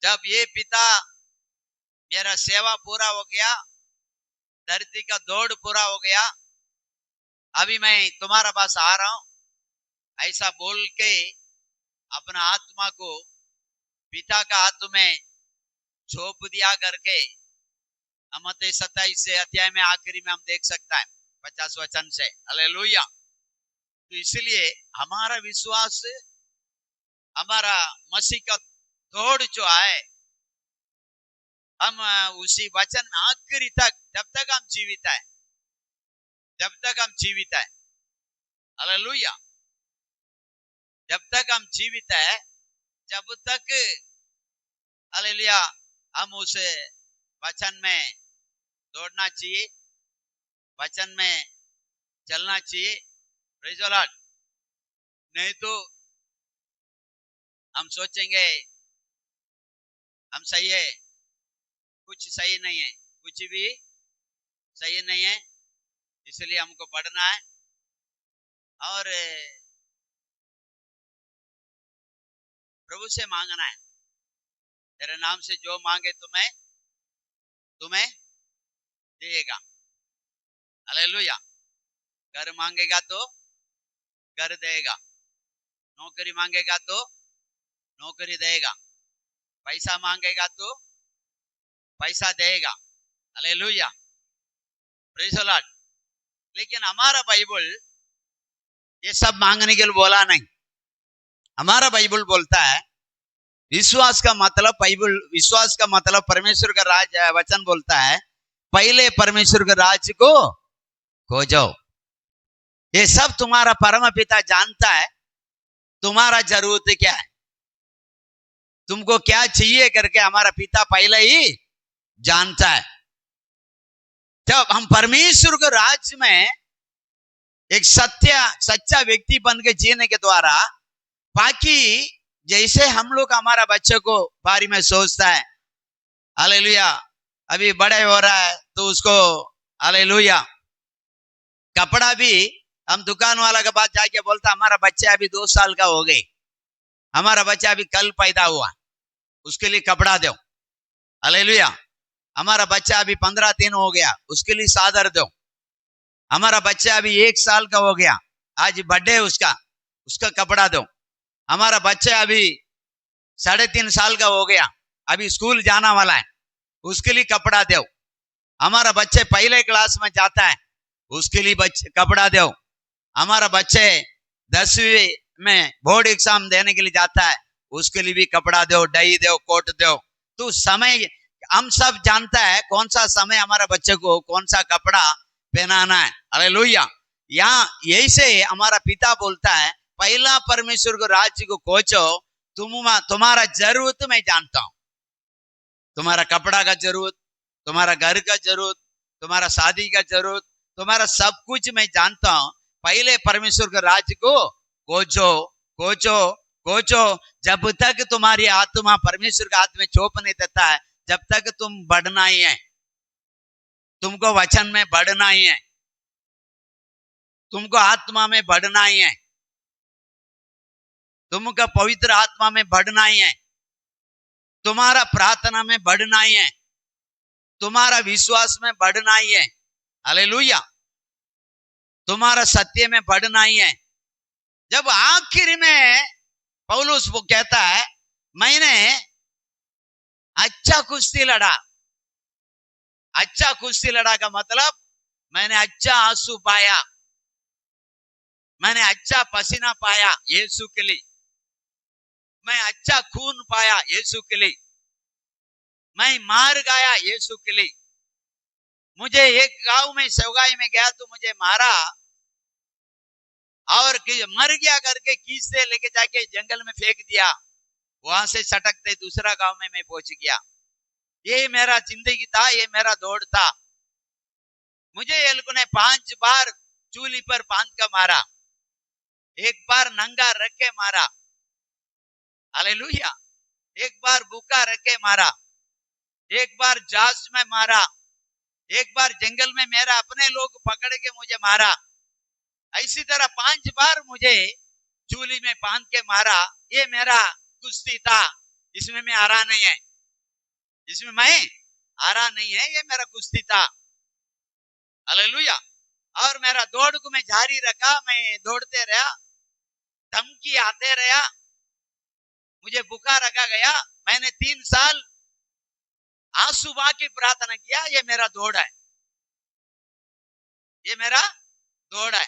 जब ये पिता मेरा सेवा पूरा हो गया, धरती का दौड़ पूरा हो गया, अभी मैं तुम्हारा पास आ रहा हूं, ऐसा बोल के अपना आत्मा को पिता का हाथ में सौंप दिया करके मत्ती 27 अध्याय में आखिरी में हम देख सकता है 50 वचन से। हालेलुया। तो इसलिए हमारा विश्वास, हमारा मसीह का दौड़ जो है, हम उसी वचन आखिरी तक, जब तक हम जीवित है, जब तक हम जीवित है, हालेलुया, जब तक हम जीवित है, जब तक, हालेलुया, हम उस वचन में दौड़ना चाहिए, वचन में चलना चाहिए। Praise the Lord. नहीं तो हम सोचेंगे हम सही है, कुछ सही नहीं है, कुछ भी सही नहीं है, इसलिए हमको बढ़ना है और प्रभु से मांगना है। तेरे नाम से जो मांगे तुम्हें तुम्हें देगा। हालेलुया। घर मांगेगा तो घर देगा, नौकरी मांगेगा तो नौकरी देगा, पैसा मांगेगा तो पैसा देगा। हालेलुया। Praise the Lord. लेकिन हमारा बाइबल ये सब मांगने के लिए बोला नहीं। हमारा बाइबल बोलता है विश्वास का मतलब, बाइबल विश्वास का मतलब परमेश्वर का राज, वचन बोलता है पहले परमेश्वर के राज को खोजो। ये सब तुम्हारा परम पिता जानता है तुम्हारा जरूरत क्या है, तुमको क्या चाहिए करके हमारा पिता पहले ही जानता है। जब हम परमेश्वर के राज्य में एक सच्चा व्यक्ति बन के जीने के द्वारा, बाकी जैसे हम लोग हमारा बच्चे को बारे में सोचता है, हालेलुया, अभी बड़े हो रहा है तो उसको, हालेलुया, कपड़ा भी हम दुकान वाला के पास जाके बोलता हमारा बच्चा अभी 2 साल का हो गए, हमारा बच्चा अभी कल पैदा हुआ, उसके लिए कपड़ा दो। हालेलुया। हमारा बच्चा अभी 15 दिन हो गया, उसके लिए चादर दो। हमारा बच्चा अभी 1 साल का हो गया, आज बर्थडे उसका, उसका कपड़ा दो। हमारा बच्चा अभी 3.5 साल का हो गया, अभी स्कूल जाना वाला है, उसके लिए कपड़ा दो। हमारा बच्चे पहले क्लास में जाता है, उसके लिए कपड़ा दो। हमारा बच्चे 10वीं में बोर्ड एग्जाम देने के लिए जाता है, उसके लिए भी कपड़ा दो, डाई दो, कोट दो। तो समय हम सब जानता है कौन सा समय हमारा बच्चे को कौन सा कपड़ा पहनाना है। हालेलुया। यहाँ यही से हमारा पिता बोलता है पहला परमेश्वर को राज्य को खोजो, तुम्हारा जरूरत मैं जानता हूं, तुम्हारा कपड़ा का जरूरत, तुम्हारा घर का जरूरत, तुम्हारा शादी का जरूरत, तुम्हारा सब कुछ मैं जानता हूं। पहले परमेश्वर के राज्य को खोजो खोजो खोजो। जब तक तुम्हारी आत्मा परमेश्वर के हाथ में सौंप नहीं देता है, जब तक तुम बढ़ना ही है, तुमको वचन में बढ़ना ही है, तुमको आत्मा में बढ़ना ही है, तुमको पवित्र आत्मा में बढ़ना ही है, तुम्हारा प्रार्थना में बढ़ना ही है, तुम्हारा विश्वास में बढ़ना ही है। हालेलुया। तुम्हारा सत्य में बढ़ना ही है। जब आखिर में पौलुस वो कहता है मैंने अच्छा कुश्ती लड़ा। अच्छा कुश्ती लड़ा का मतलब मैंने अच्छा आंसू पाया, मैंने अच्छा पसीना पाया यीशु के लिए, मैं अच्छा खून पाया यीशु के लिए, मैं मार गया यीशु के लिए। मुझे एक गांव में सौगाई में गया तो मुझे मारा और मर गया करके खींचते लेके जाके जंगल में फेंक दिया, वहां से सटकते दूसरा गांव में मैं पहुंच गया। ये मेरा जिंदगी था, ये मेरा दौड़ था। मुझे ये लोगों ने 5 बार चूली पर बांध कर मारा, 1 बार नंगा रख के मारा, हालेलुया, 1 बार भूखा रख के मारा, 1 बार जास में मारा, 1 बार जंगल में मेरा अपने लोग पकड़ के मुझे मारा। इसी तरह 5 बार मुझे चूली में बांध के मारा। ये मेरा कुश्ती था, इसमें मैं हारा नहीं है। इसमें मैं हारा नहीं है, ये मेरा कुश्ती था। हालेलुया। और मेरा दौड़ को मैं जारी रखा, मैं दौड़ते रहा, धमकी आते रहा, मुझे बुखार रखा गया। मैंने 3 साल आंसू बहा के प्रार्थना किया, ये मेरा दौड़ है, ये मेरा दौड़ है,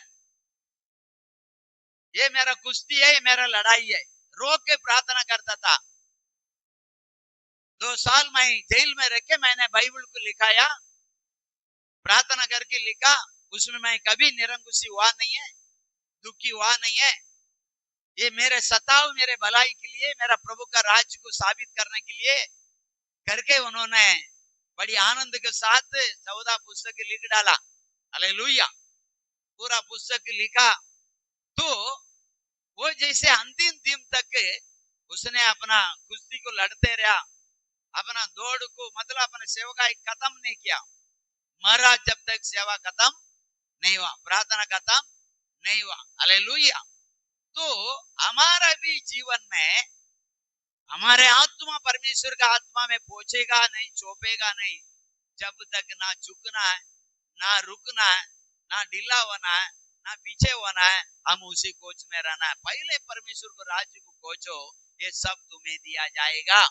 ये मेरा कुश्ती है, ये मेरा लड़ाई है। रो के प्रार्थना करता था। 2 साल मैं जेल में रह के मैंने बाइबल को लिखाया, प्रार्थना करके लिखा। उसमें मैं कभी निरंकुशी हुआ नहीं है, दुखी हुआ नहीं है। ये मेरे सताव, मेरे भलाई के लिए, मेरा प्रभु का राज्य को साबित करने के लिए करके उन्होंने बड़ी आनंद के साथ 14 पुस्तक लिख डाला। हालेलुया। पूरा पुस्तक लिखा। तो वो जैसे अंतिम दिन तक उसने अपना कुश्ती को लड़ते रहा, अपना दौड़ को मतलब अपने सेवकाई खत्म नहीं किया, मरा जब तक सेवा खत्म नहीं हुआ, प्रार्थना खत्म नहीं हुआ। हालेलुया। तो हमारा भी जीवन में हमारे आत्मा परमेश्वर का आत्मा में पहुंचेगा नहीं, चौपेगा नहीं, जब तक ना झुकना है, ना रुकना है, ना ढीला होना है, ना पीछे होना है, हम उसी कोच में रहना है। पहले परमेश्वर को राज्य को कोचो, ये सब तुम्हें दिया जाएगा।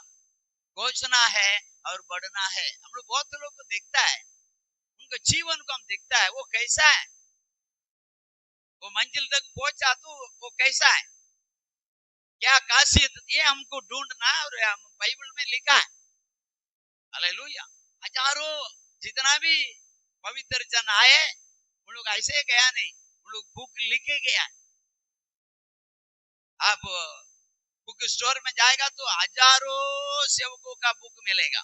कोचना है और बढ़ना है। हम लोग बहुत लोगों को देखता है, उनके जीवन को हम देखता है, वो कैसा है, वो मंजिल तक पहुंचा तो वो कैसा है, क्या खासियत, ये हमको ढूंढना है। और हम बाइबल में लिखा है। हालेलुया। हजारों जितना भी पवित्र जन आए, उन लोग ऐसे गया नहीं, उन लोग बुक लिखे गया। आप बुक स्टोर में जाएगा तो हजारों सेवकों का बुक मिलेगा,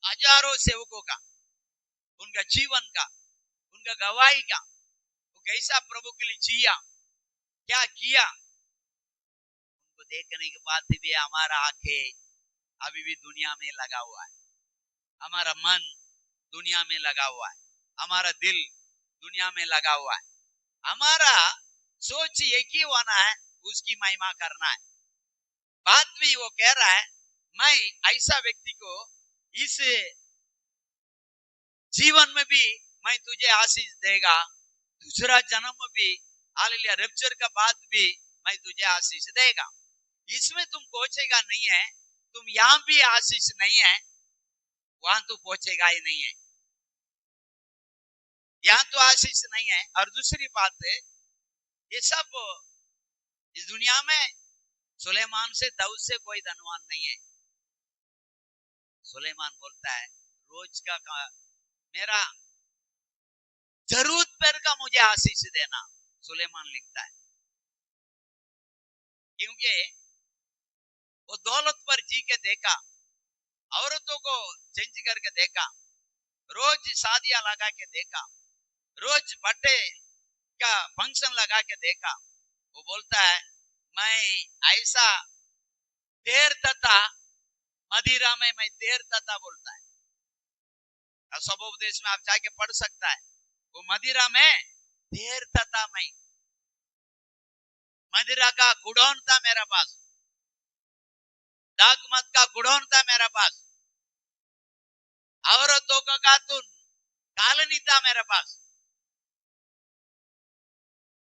हजारों सेवकों का, उनका जीवन का, उनका गवाही का, वो कैसा प्रभु के लिए जिया, क्या किया। उनको देखने के बाद भी हमारा आंखें अभी भी दुनिया में लगा हुआ है, हमारा मन दुनिया में लगा हुआ है, हमारा दिल दुनिया में लगा हुआ है। हमारा सोच एक ही होना है, उसकी महिमा करना है। बाद में वो कह रहा है, मैं ऐसा व्यक्ति को इस जीवन में भी मैं तुझे आशीष देगा, दूसरा जन्म में भी, हालेलुया, रैप्चर का बाद भी मैं तुझे आशीष देगा। इसमें तुम पहुंचेगा नहीं है, तुम यहां भी आशीष नहीं है, वहां तो पहुंचेगा ही नहीं है, यहां तो आशीष नहीं है। और दूसरी बात है, ये सब इस दुनिया में सुलेमान से, दाऊद से कोई धनवान नहीं है। सुलेमान बोलता है, रोज का मेरा जरूरत पर का मुझे आशीष देना, सुलेमान लिखता है। क्योंकि वो दौलत पर जी के देखा, औरतों को चेंज करके देखा, रोज शादियां लगा के देखा, रोज बर्थडे का फंक्शन लगा के देखा। वो बोलता है, मैं ऐसा तैरता था मदिरा में, मैं तैरता था बोलता है। सबोपदेश में आप जाके पढ़ सकता है, वो मदिरा में तैरता था मैं, मदिरा का गुडौन था मेरा पास, दाग मत का गुडौन था मेरा पास, औरतों का खातून कॉलोनी था मेरे पास।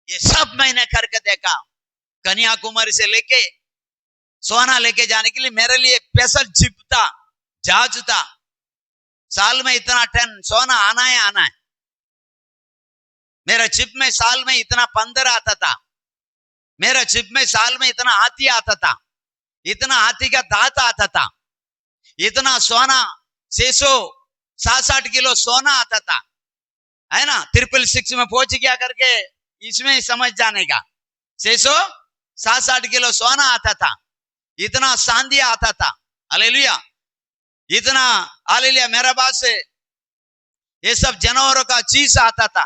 ये सब मैंने करके देखा। कन्याकुमारी से लेके सोना लेके जाने के लिए मेरे लिए स्पेशल जिप था, जहाज था। साल में इतना टन सोना आना है, आना है। मेरा चिप में साल में इतना 15 आता था, मेरा चिप में साल में इतना हाथी आता था, इतना हाथी का दांत आता था, इतना सोना 667 किलो सोना आता था, है ना। 666 में पहुंच गया करके इसमें समझ जाने का। 667 किलो सोना आता था, इतना चांदी आता था। हालेलुया। इतना, हालेलुया, मेरा पास से ये सब जानवरों का चीज आता था।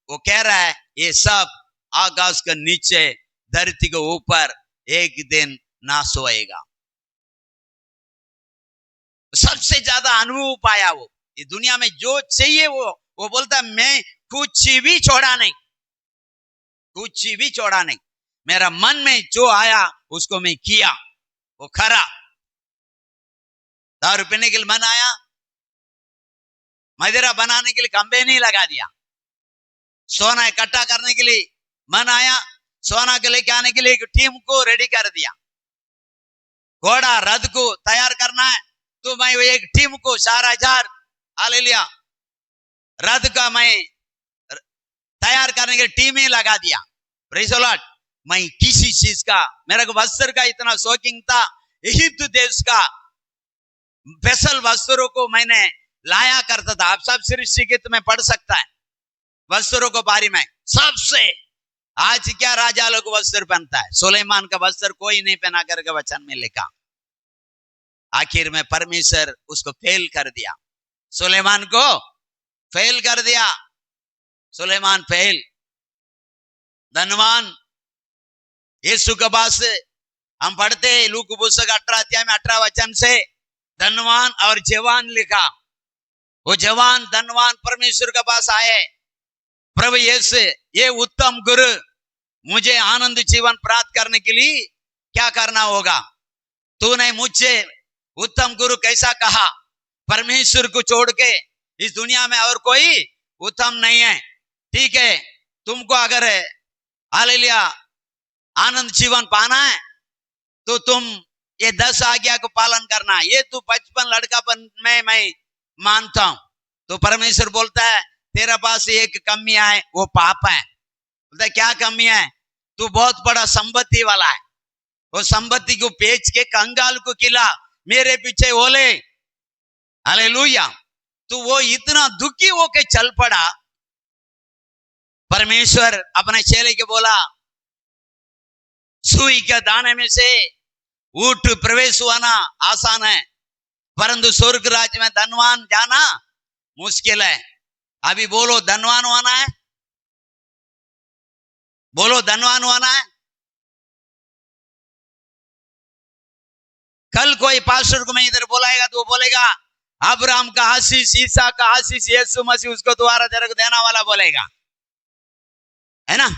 वो कह रहा है, ये सब आकाश के नीचे, धरती के ऊपर एक दिन नाश होएगा। सबसे ज्यादा अनुभव पाया वो, ये दुनिया में जो चाहिए वो बोलता है, मैं कुछ भी छोड़ा नहीं, कुछ भी छोड़ा नहीं, मेरा मन में जो आया उसको मैं किया, वो खरा। दारू पीने के लिए मन आया, मदिरा बनाने के लिए कंपनी लगा दिया। सोना इकट्ठा करने के लिए मन आया, सोना के लेके आने के लिए एक टीम को रेडी कर दिया। घोड़ा रथ को तैयार करना है तो मैं एक टीम को 4,000 हालेलुया रथ का मैं तैयार करने के टीम ही लगा दिया। Praise the Lord. मैं किसी चीज का, मेरे को वस्त्र का इतना शौकीन था, इजिप्ट देश का स्पेशल वस्त्रों को मैंने लाया करता था। आप सब सृष्टि गीत में पढ़ सकता है वस्त्रों को बारे में। सबसे आज क्या राजा लोग वस्त्र पहनता है, सुलेमान का वस्त्र कोई नहीं पहना करके वचन में लिखा। आखिर में परमेश्वर उसको फेल कर दिया, सुलेमान को फेल कर दिया। सुलेमान फेल। धनवान यीशु के पास हम पढ़ते लूक पुस्तक 18 अध्याय में 18 वचन से धनवान और जवान लिखा। वो जवान धनवान परमेश्वर के पास आए, प्रभु यीशु ये उत्तम गुरु, मुझे आनंद जीवन प्राप्त करने के लिए क्या करना होगा? तूने मुझे उत्तम गुरु कैसा कहा? परमेश्वर को छोड़ के इस दुनिया में और कोई उत्तम नहीं है। ठीक है, तुमको अगर हालेलुया आनंद जीवन पाना है तो तुम ये 10 आज्ञा को पालन करना। ये तू 55 लड़कापन में मैं मानता हूं। तो परमेश्वर बोलता है तेरा पास एक कमी है, वो पाप है। बोलता है क्या कमी है? तू बहुत बड़ा संपत्ति वाला है, वो संपत्ति को बेच के कंगाल को खिला, मेरे पीछे ओले। हालेलुया। तो वो इतना दुखी होके चल पड़ा। परमेश्वर अपने चेले के बोला सुई के दाने में से ऊंट प्रवेश होना आसान है, परंतु स्वर्ग राज्य में धनवान जाना मुश्किल है। अभी बोलो धनवान होना है, बोलो धनवान होना है। कल कोई पास्टर को मैं इधर बोलाएगा तो वो बोलेगा अब्राहम का आशीष, ईसा का आशीष, यीशु मसीह उसको दोबारा तेरे को देना वाला बोलेगा, है ना?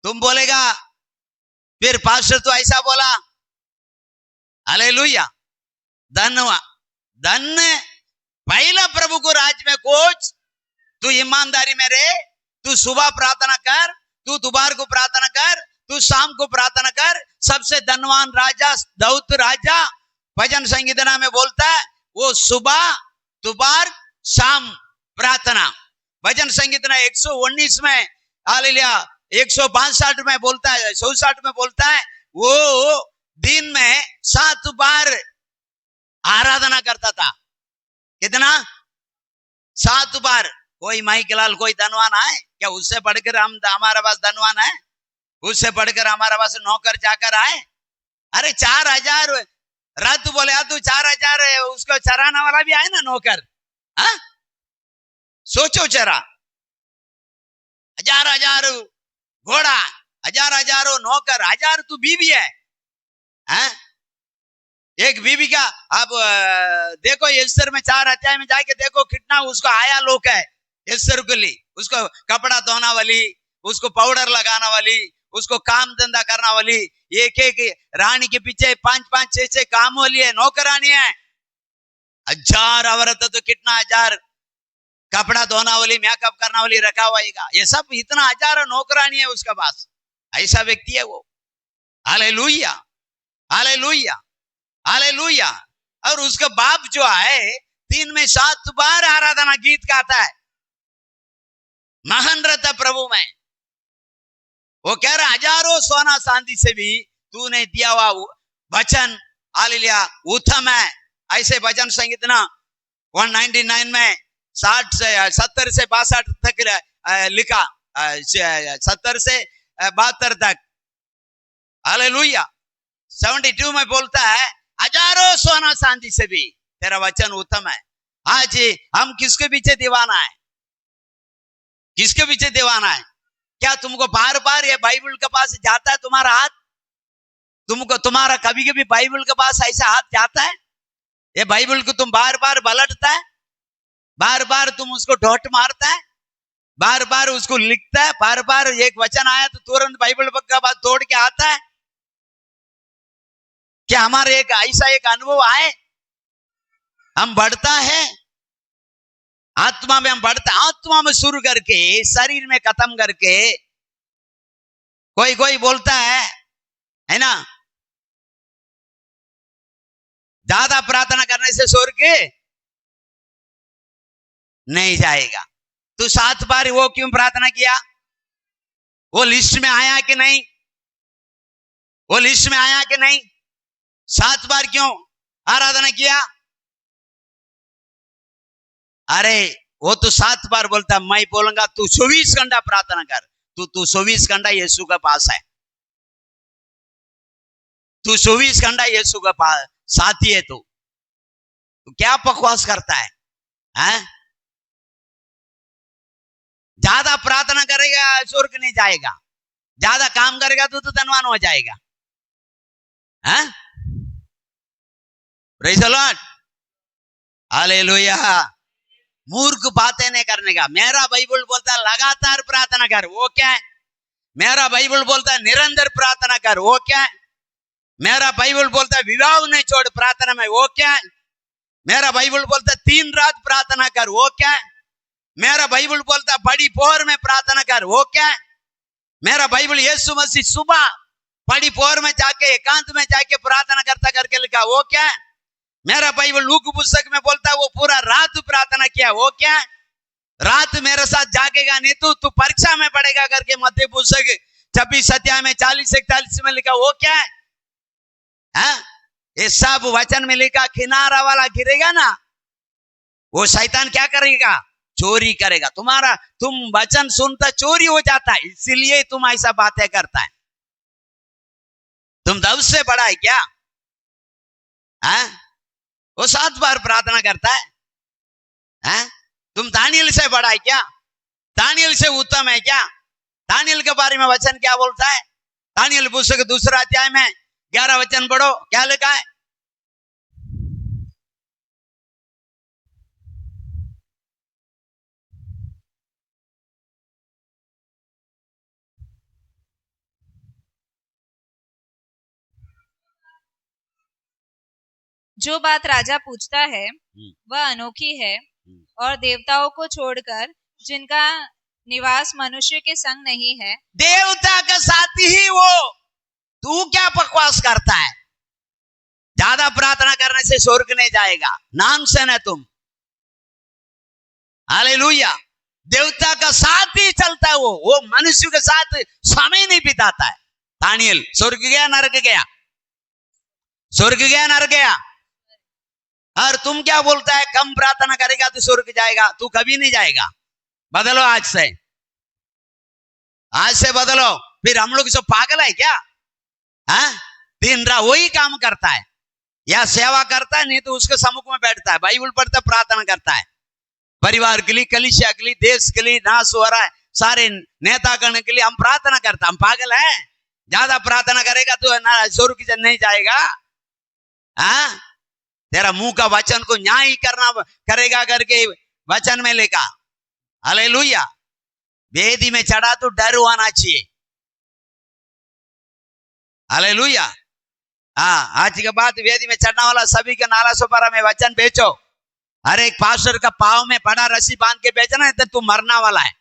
तुम बोलेगा फिर पास्टर तो ऐसा बोला। हालेलुया। धन पहला प्रभु को राज में कोच, तू ईमानदारी में रहे, तू सुबह प्रार्थना कर, तू दोपहर को प्रार्थना कर, तू शाम को प्रार्थना कर। सबसे धनवान राजा दाऊद राजा भजन संगीतना में बोलता है वो सुबह दोपहर शाम प्रार्थना। भजन संगीतना 119 में हालेलुया 162 में बोलता है, 160 में बोलता है वो दिन में 7 बार आराधना करता था। कितना? 7 बार। कोई माइकलाल कोई धनवान है क्या? उससे पढ़कर हम हमारा पास धनवान है? उससे पढ़कर हमारा पास नौकर जाकर आए? अरे 4,000 रथ बोले तू 4,000 उसको चराना वाला भी आए ना नौकर। हाँ सोचो जरा, 1,000 घोड़ा, 1,000 नौकर, 1,000 तू बीवी है, हैं? एक बीवी का अब देखो एस्तर में 4 अध्याय में जाके देखो कितना उसको आया लोग है एस्तर के लिए। उसको कपड़ा धोना वाली, उसको पाउडर लगाना वाली, उसको काम धंधा करना वाली, एक एक रानी के पीछे 5-5 6-6 काम वाली है, नौकरानी है। 1,000 औरत तो कितना 1,000 कपड़ा धोना वाली, मेकअप करना वाली रखा हुआ। ये सब इतना 1,000 नौकरानी है उसके पास। ऐसा व्यक्ति है वो। Hallelujah, hallelujah, hallelujah. और उसका बाप जो है 3 में 7 बार आराधना गीत गाता है, महान रहता प्रभु में। वो कह रहा 1,000 सोना चांदी से भी तूने दिया हुआ वचन हालेलुया उत्तम है। ऐसे भजन संगीतना 199 में 70 से 62 तक लिखा, 70 से 72 तक। हालेलुया। 72 में बोलता है 1,000 सोना चांदी से भी तेरा वचन उत्तम है। आज हम किसके पीछे दीवाना है? किसके पीछे दीवाना है? क्या तुमको बार बार ये बाइबल के पास जाता है तुम्हारा हाथ? तुमको तुम्हारा कभी कभी बाइबल के पास ऐसा हाथ जाता है? ये बाइबल को तुम बार बार पलटता है, बार बार तुम उसको ढोट मारता है, बार बार उसको लिखता है, बार बार एक वचन आया तो तुरंत बाइबल का बात तोड़ के आता है। क्या हमारे एक ऐसा एक अनुभव आए हम बढ़ता है, आत्मा में हम बढ़ता, आत्मा में शुरू करके शरीर में खत्म करके। कोई कोई बोलता है ना, ज्यादा प्रार्थना करने से स्वर्ग नहीं जाएगा। तो 7 बार वो क्यों प्रार्थना किया? वो लिस्ट में आया कि नहीं? वो लिस्ट में आया कि नहीं? 7 बार क्यों आराधना किया? अरे वो तो 7 बार बोलता, मैं बोलूंगा तू 24 घंटा प्रार्थना कर। तू 24 घंटा यीशु के पास है, तू 24 घंटा यीशु के पास साथी है। तू क्या बकवास करता है? ज्यादा प्रार्थना करेगा स्वर्ग नहीं जाएगा, ज्यादा काम करेगा तो धनवान हो जाएगा। Praise the Lord, hallelujah. मूर्ख बातें नहीं करने का। मेरा बाइबल बोलता है लगातार प्रार्थना कर, वो क्या है? मेरा बाइबल बोलता है निरंतर प्रार्थना कर, वो क्या है? मेरा बाइबल बोलता है विवाह नहीं छोड़ प्रार्थना में, वो क्या है? मेरा बाइबल बोलता है 3 रात प्रार्थना कर, वो क्या है? मेरा बाइबल बोलता है बड़ी पोर में प्रार्थना कर, वो क्या है? मेरा बाइबल यीशु मसीह सुबह बड़ी पोर में जाके एकांत में जाके प्रार्थना करता करके लिखा, वो क्या है? मेरा बाइबल लूक पुस्तक में बोलता है वो पूरा रात प्रार्थना किया, वो क्या है? रात मेरे साथ जागेगा नहीं तू परीक्षा में पड़ेगा करके मध्य पुस्तक 26 अध्याय में 40-41 में लिखा, वो क्या है? ये सब वचन में लिखा। किनारा वाला गिरेगा ना, वो शैतान क्या करेगा? चोरी करेगा। तुम वचन सुनता चोरी हो जाता है, इसीलिए तुम ऐसा बातें करता है। तुम दब से बड़ा है क्या? वो 7 बार प्रार्थना करता है। तुम दानियल से बड़ा है क्या? दानियल से उत्तम है क्या? दानियल के बारे में वचन क्या बोलता है? दानियल पुस्तक 2 अध्याय में 11 वचन पढ़ो, क्या लिखा है? जो बात राजा पूछता है वह अनोखी है और देवताओं को छोड़कर जिनका निवास मनुष्य के संग नहीं है। देवता का साथी ही वो। तू क्या बकवास करता है? ज्यादा प्रार्थना करने से स्वर्ग नहीं जाएगा, नाम से न तुम। हालेलुया। देवता का साथ ही चलता है, वो मनुष्य के साथ समय नहीं बिताता है। दानियल स्वर्ग गया नरक गया, स्वर्ग गया नरक गया। और तुम क्या बोलता है? कम प्रार्थना करेगा तो स्वर्ग जाएगा। तू कभी नहीं जाएगा। बदलो आज से बदलो। फिर हम लोग सब पागल है क्या? दिन रात वही काम करता है, या सेवा करता है, नहीं तो उसके सम्मुख में बैठता है, बाइबल पढ़ता, प्रार्थना करता है, परिवार के लिए, कलीसिया के लिए, देश के लिए, नाश हो रहा है सारे नेता करने के लिए हम प्रार्थना करता। हम पागल है? ज्यादा प्रार्थना करेगा तो स्वर्ग नहीं जाएगा। तेरा मुंह का वचन को न्याय करना करेगा करके वचन में लिखा। हालेलुया। वेदी में चढ़ा तो डर आना चाहिए। हालेलुया। आज के बाद वेदी में चढ़ने वाला सभी के नाला सुपारा में वचन बेचो। हर एक पास्टर का पाव में बड़ा रस्सी बांध के बेचना है तो तू मरना वाला है।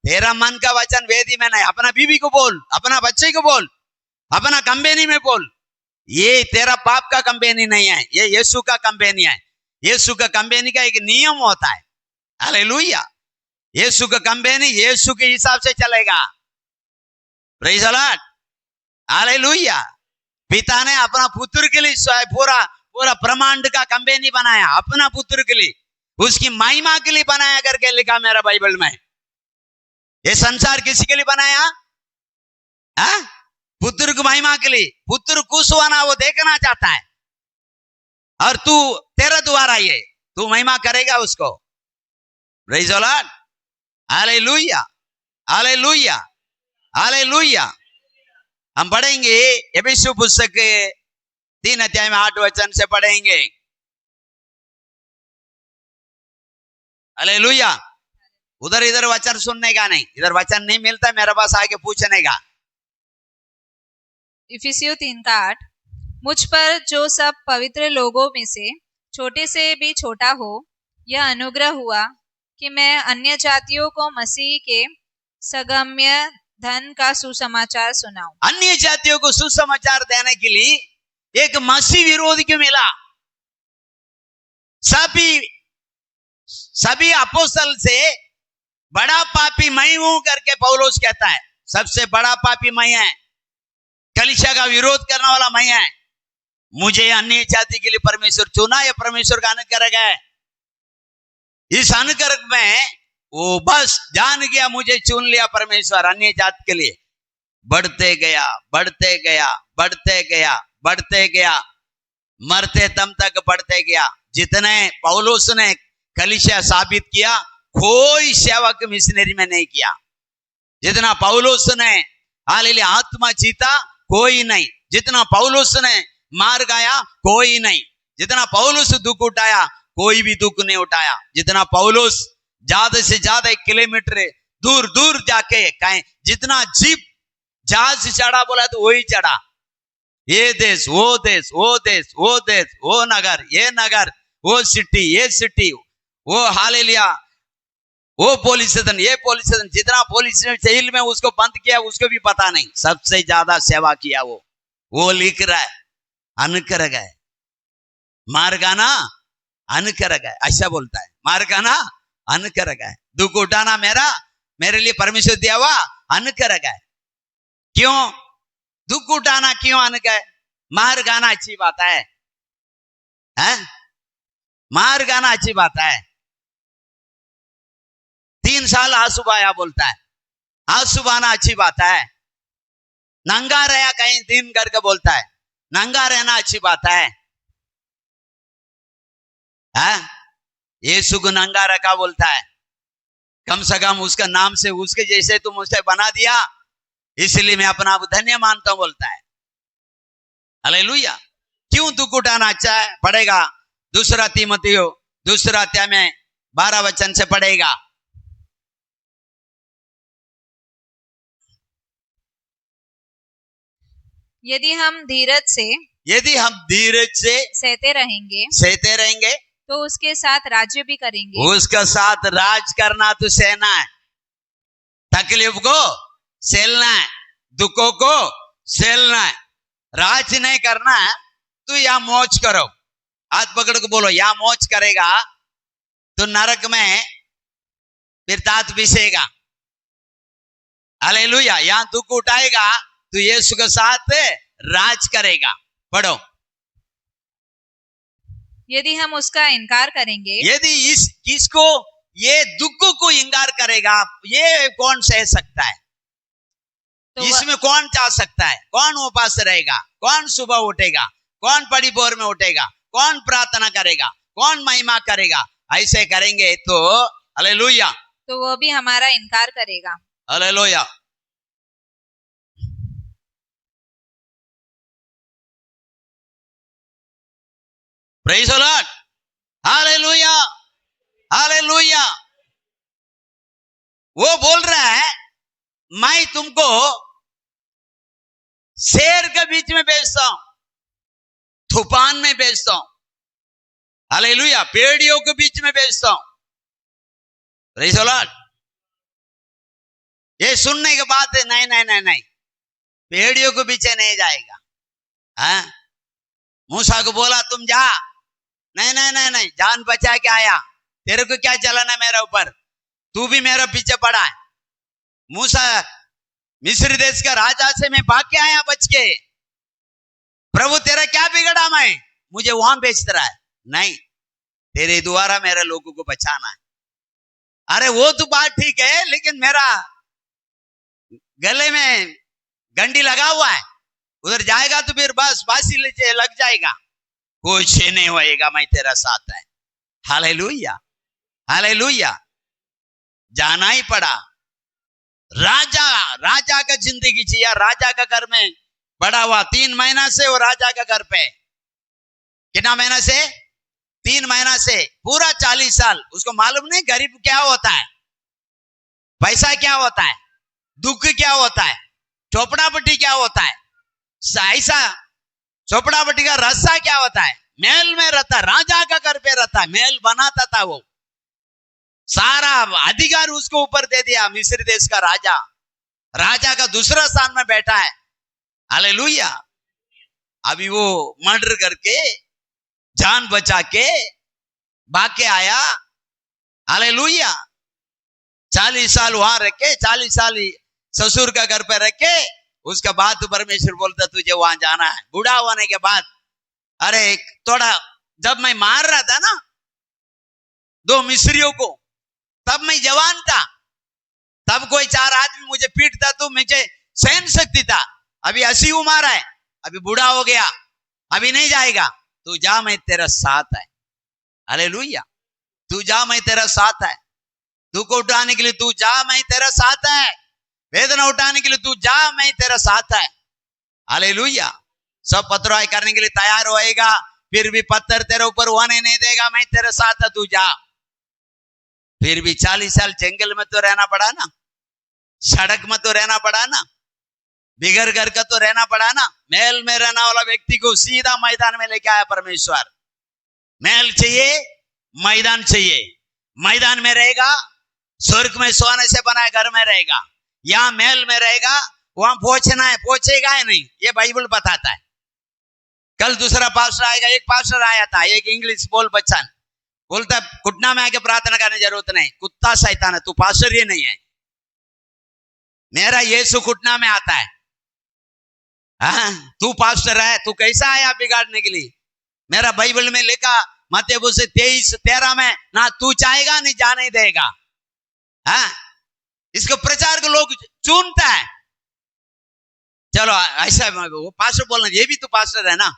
तेरा मन का वचन वेदी में नहीं। अपना बीवी को बोल, अपना बच्चे को बोल, अपना कंपनी में बोल। ये तेरा बाप का कंपनी नहीं है, ये यीशु का कंपनी है। यीशु का कंपनी का एक नियम होता है। हालेलुया। यीशु का कंपनी यीशु के हिसाब से चलेगा। Praise the Lord, hallelujah. पिता ने अपना पुत्र के लिए पूरा ब्रह्मांड का कंपनी बनाया, अपना पुत्र के लिए, उसकी महिमा के लिए बनाया करके लिखा मेरा बाइबल में। ये संसार किसी के लिए बनाया? पुत्र की महिमा के लिए। पुत्र खुश होना वो देखना चाहता है, और तू तेरे द्वारा ये तू महिमा करेगा उसको। Praise the Lord, hallelujah, hallelujah, hallelujah. हम पढ़ेंगे एफेसियों पुस्तक 3 अध्याय में 8 वचन से पढ़ेंगे। हालेलुया। उधर इधर वचन सुनने का नहीं, इधर वचन नहीं मिलता मेरे पास आके पूछने का। इफिसियों 3:8 मुझ पर जो सब पवित्र लोगों में से छोटे से भी छोटा हो, यह अनुग्रह हुआ कि मैं अन्य जातियों को मसीह के सगम्य धन का सुसमाचार सुनाऊं। अन्य जातियों को सुसमाचार देने के लिए एक मसीह विरोधी को मिला। सभी अपोस्तल से बड़ा पापी मैं हूं करके पौलुस कहता है। सबसे बड़ा पापी मैं है, कलीसिया का विरोध करने वाला मैं है। मुझे अन्य जाति के लिए परमेश्वर चुना, या परमेश्वर का अनुग्रह है। इस अनुग्रह में वो बस जान गया, मुझे चुन लिया परमेश्वर अन्य जाति के लिए। बढ़ते गया, बढ़ते गया, बढ़ते गया, बढ़ते गया, मरते दम तक बढ़ते गया। जितने पौलुस ने कलीसिया साबित किया, कोई सेवक मिशनरी में नहीं किया। जितना पौलुस ने हालेलुया आत्मा जीता, कोई नहीं। जितना पौलुस ने मार गाया, कोई नहीं। जितना पौलुस दुख उठाया, कोई भी दुख नहीं उठाया। जितना पौलुस ज्यादा से ज्यादा किलोमीटर दूर दूर जाके कहीं जितना जीप जहाज से चढ़ा बोला तो वही चढ़ा। ये देश, वो देश, वो देश, वो देश, वो नगर, ये नगर, वो सिटी, ये सिटी, वो हालेलुया वो पुलिस स्टेशन, ये पुलिस स्टेशन। जितना पुलिस जेल में उसको बंद किया, उसको भी पता नहीं। सबसे ज्यादा सेवा किया वो लिख रहा है। अनुग्रह है, मार्गाना अनुग्रह है, ऐसा बोलता है। मार्गाना अनुग्रह है। दुख उठाना मेरे लिए परमेश्वर दिया हुआ अनुग्रह है। क्यों दुख उठाना, क्यों अनुग्रह? मार गाना अच्छी बात है, मार गाना अच्छी बात है। 3 साल आंसू बहाया बोलता है, आंसू बहाना अच्छी बात है। नंगा रहा कहीं दिन करके बोलता है, नंगा रहना अच्छी बात है। यीशु को नंगा रखा बोलता है, कम से कम उसका नाम से उसके जैसे तुम उसे बना दिया, इसलिए मैं अपना आप धन्य मानता हूं बोलता है। हालेलुया। क्यों दुख उठाना अच्छा है? पढ़ेगा 2 तीमुथियो 2 अध्याय में 12 वचन से पढ़ेगा। यदि हम धीरज से सहते रहेंगे तो उसके साथ राज्य भी करेंगे। उसका साथ राज करना तो सहना है, तकलीफ को सहना है, दुखों को सहना है। राज नहीं करना है तो या मौज करो। हाथ पकड़ के बोलो, या मौज करेगा तो नरक में फिर दांत पिसेगा। हालेलुया। या दुख उठाएगा तो यीशु के साथ राज करेगा। पढ़ो। यदि हम उसका इनकार करेंगे, यदि किसको ये दुख को इनकार करेगा, ये कौन सह सकता है? तो इसमें कौन जा सकता है? कौन उपास रहेगा? कौन सुबह उठेगा? कौन बड़ी भोर में उठेगा? कौन प्रार्थना करेगा? कौन महिमा करेगा? ऐसे करेंगे तो हालेलुया, तो वो भी हमारा इनकार करेगा। Hallelujah. Praise the Lord. Hallelujah, hallelujah. वो बोल रहा है, मैं तुमको शेर के बीच में भेजता हूं, तूफान में भेजता हूं। हालेलुया। पेड़ियों के बीच में भेजता हूं। Praise the Lord. ये सुनने के बाद नहीं नहीं नहीं नहीं, पेड़ियों के पीछे नहीं जाएगा। मूसा को बोला तुम जा, नहीं नहीं नहीं नहीं, जान बचा के आया, तेरे को क्या चलाना मेरे ऊपर? तू भी मेरे पीछे पड़ा है। मूसा मिस्र देश का राजा से मैं भाग के आया बच के। प्रभु तेरा क्या बिगड़ा? मैं मुझे वहां बेचता रहा है। नहीं, तेरे द्वारा मेरे लोगों को बचाना है। अरे वो तो बात ठीक है, लेकिन मेरा गले में घंटी लगा हुआ है, उधर जाएगा तो फिर बस बासी लग जाएगा। कुछ नहीं होएगा, मैं तेरा साथ है। Hallelujah, hallelujah. जाना ही पड़ा। राजा का जिंदगी जिया, राजा का घर में बड़ा हुआ। 3 महीना से वो राजा का घर पे। कितना महीना से? 3 महीना से। पूरा 40 साल। उसको मालूम नहीं गरीब क्या होता है, पैसा क्या होता है, दुख क्या होता है, चोपड़ा पट्टी क्या होता है, ऐसा चोपड़ा पट्टी का रस्सा क्या होता है। महल में रहता, राजा का घर पे रहता, महल बनाता था वो, सारा अधिकार उसको ऊपर दे दिया। मिस्र देश का राजा, राजा का दूसरा स्थान में बैठा है। हालेलुया। अभी वो मर्डर करके जान बचा के भाग के आया। हालेलुया। 40 साल वहां रह के, 40 साल ससुर का घर पे रह के, उसका बाद परमेश्वर बोलता तुझे वहां जाना है। बूढ़ा होने के बाद, अरे थोड़ा जब मैं मार रहा था ना 2 मिस्रियों को, तब मैं जवान था, तब कोई 4 आदमी मुझे पीटता तो मुझे सहन शक्ति था। अभी 80 उम्र है, अभी बूढ़ा हो गया, अभी नहीं जाएगा। तू जा, मैं तेरा साथ है। हालेलुया। तू जा, मैं तेरा साथ है। दुख उठाने के लिए तू जा, मैं तेरा साथ है। वेदना उठाने के लिए तू जा, मैं तेरा साथ है। हालेलुया। सब पत्थराई करने के लिए तैयार होएगा, फिर भी पत्थर तेरे ऊपर होने नहीं देगा, मैं तेरे साथ है, तू जा। फिर भी 40 साल जंगल में तो रहना पड़ा ना, सड़क में तो रहना पड़ा ना, बिगड़ घर का तो रहना पड़ा ना। महल में रहने वाला व्यक्ति को सीधा मैदान में लेके आया परमेश्वर। महल चाहिए, मैदान चाहिए। मैदान में रहेगा, स्वर्ग में सोने से बनाए घर में रहेगा। यहाँ महल में रहेगा, वहां पहुंचना है, पहुंचेगा ही नहीं, ये बाइबल बताता है। कल दूसरा पास्टर आएगा, एक पास्टर आया था, एक इंग्लिश बोल बच्चा बोलता घुटना में आके प्रार्थना करने की जरूरत नहीं, कुत्ता शैतान है, तू पास्टर ही नहीं है। मेरा यीशु घुटना में आता है। हाँ, तू पास्टर है, तू कैसा आया बिगाड़ने के लिए? मेरा बाइबल में लिखा मत्ती 23:13 में, ना तू चाहेगा नहीं जाने देगा। हाँ, इसको प्रचार को लोग चुनता है। चलो ऐसा वो पास्टर बोलना, ये भी तो पास्टर है ना,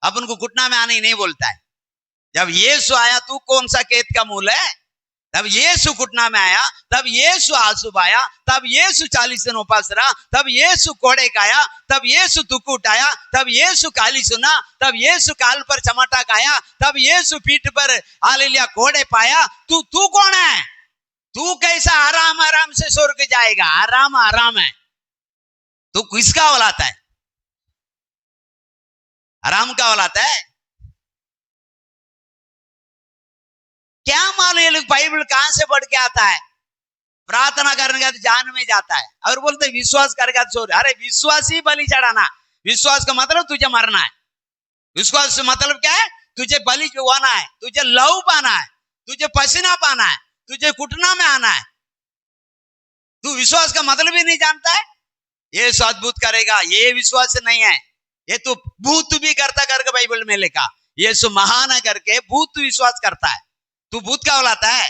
अपन को घुटना में आने ही नहीं बोलता है। जब यीशु आया, तू कौन सा खेत का मूल है? तब यीशु घुटना में आया, तब यीशु आंसू आया, तब यीशु 40 दिन उपास रहा, तब यीशु कोड़े खाया, तब यीशु दुख उठाया, तब यीशु काली सुना, तब यीशु काल पर चमाटा खाया, तब यीशु पीठ पर हालेलुया कोड़े पाया। तू कौन है? तू कैसा आराम आराम से स्वर्ग जाएगा? आराम आराम है। तू किसका औलाद है? आराम का औलाद है? क्या मालूम ये लोग बाइबल कहां से पढ़ के आता है? प्रार्थना करने का तो जान में जाता है और बोलते विश्वास करेगा तो। अरे विश्वास ही बलि चढ़ाना। विश्वास का मतलब तुझे मरना है। विश्वास का मतलब क्या है? तुझे बलि चढ़ाना है, तुझे लहू पाना है, तुझे पसीना पाना है, तुझे घुटना में आना है। तू विश्वास का मतलब ही नहीं जानता है? ये अद्भुत करेगा, ये विश्वास नहीं है। ये तो भूत भी करता करके बाइबल में लिखा। ये सो महान करके भूत विश्वास करता है। तू भूत का औलाद है?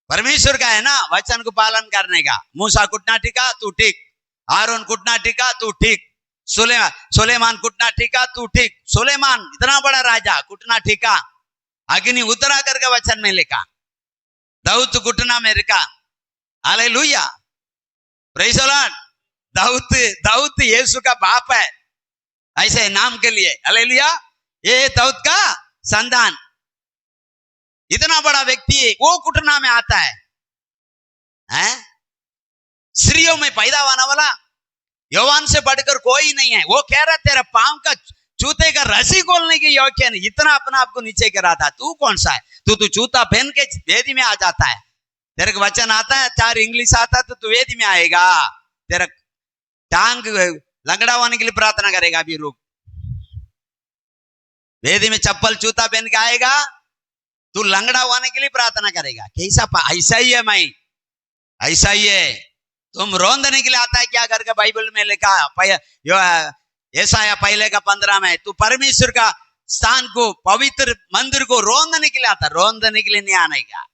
परमेश्वर का है ना वचन को पालन करने का। मूसा घुटना टिका, तू ठीक। आरोन घुटना टिका, तू ठीक। सुलेमान घुटना टिका, तू ठीक। सुलेमान इतना बड़ा राजा घुटना टिका, अग्नि उतरा करके वचन में लिखा। दाऊद घुटना में रखा। Hallelujah, praise the Lord. Dawood Yeshu का बाप है, ऐसे नाम के लिए। हालेलुया, ये दाऊद का संतान। इतना बड़ा व्यक्ति वो घुटना में आता है, स्त्रियों में पैदा होने वाला यौवन से बढ़कर कोई नहीं है। वो कह रहा तेरा पांव का जूते का रस्सी खोलने की योग्य नहीं, इतना अपना आपको नीचे गिरा था। तू कौन सा है? तू जूता पहन के वेदी में आ जाता है। तेरे को वचन आता है, 4 इंग्लिश आता है, तो तू वेदी में आएगा। तेरा टांग लंगड़ा होने के लिए प्रार्थना करेगा। अभी रुक, वेदी में चप्पल जूता पहन के आएगा, तू लंगड़ा होने के लिए प्रार्थना करेगा। कैसा? ऐसा ही है, मैं ऐसा ही है। तुम रोंदने के लिए आता है क्या करके बाइबल में लिखा? यशायाह पहले का 15 में, तू परमेश्वर का स्थान को, पवित्र मंदिर को रोंदने के लिए आता, रोंदने के लिए नहीं आने का।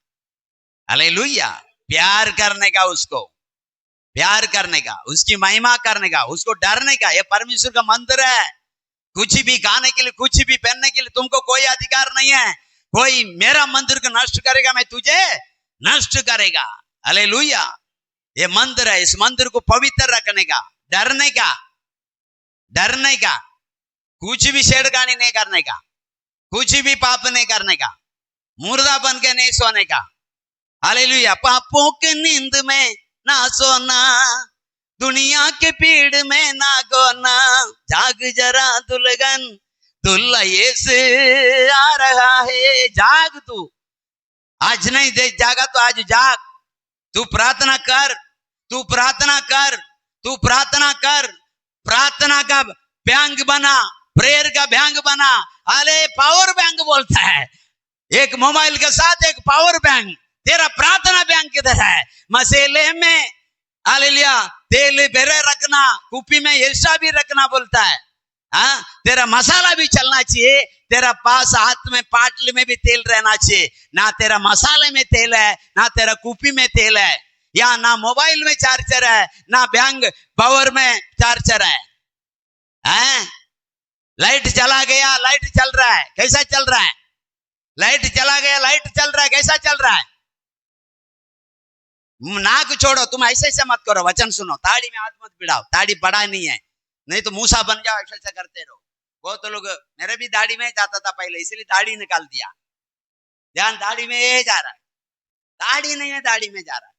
हालेलुया, प्यार करने का, उसको प्यार करने का, उसकी महिमा करने का, उसको डरने का। ये परमेश्वर का मंदिर है। कुछ भी खाने के लिए, कुछ भी पहनने के लिए तुमको कोई अधिकार नहीं है। कोई मेरा मंदिर को नष्ट करेगा, मैं तुझे नष्ट करेगा। हालेलुया, ये मंदिर है, इस मंदिर को पवित्र रखने का, डरने का, डरने का, कुछ भी छेड़खानी नहीं करने का, कुछ भी पाप नहीं करने का, मुर्दा बन के नहीं सोने का। हालेलुया, पापों के नींद में ना सोना, दुनिया के पीड़ में ना गोना, जाग जरा दुल्हन, दुल्हा ये से आ रहा है। जाग तू, आज नहीं दे जागा तो आज जाग। तू प्रार्थना कर, तू प्रार्थना कर, तू प्रार्थना कर। प्रार्थना का बैंक बना, प्रेयर का बैंक बना। अरे पावर बैंक बोलता है, एक मोबाइल के साथ एक पावर बैंक। तेरा प्रार्थना बैंक किधर है? मसेले में हालेलुया तेल बेरे रखना, कुपी में ऐसा भी रखना बोलता है। हाँ, तेरा मसाला भी चलना चाहिए, तेरा पास हाथ में पाटली में भी तेल रहना चाहिए। ना तेरा मसाले में तेल है, ना तेरा कुपी में तेल है, या ना मोबाइल में चार्जर है, ना बैंक पावर में चार्जर है। लाइट चला गया, लाइट चल रहा है, कैसा चल रहा है? लाइट चला गया, लाइट चल रहा है, कैसा चल रहा है? नाक छोड़ो, तुम ऐसे ऐसे मत करो, वचन सुनो। ताड़ी में हाथ मत भिड़ाओ, ताड़ी बड़ा नहीं है, नहीं तो मूसा बन जाओ, ऐसा ऐसा करते रहो। बहुत तो लोग, मेरे भी दाढ़ी में जाता था पहले, इसलिए दाढ़ी निकाल दिया। ध्यान, दाढ़ी में जा रहा है, दाढ़ी नहीं है, दाढ़ी में जा रहा है।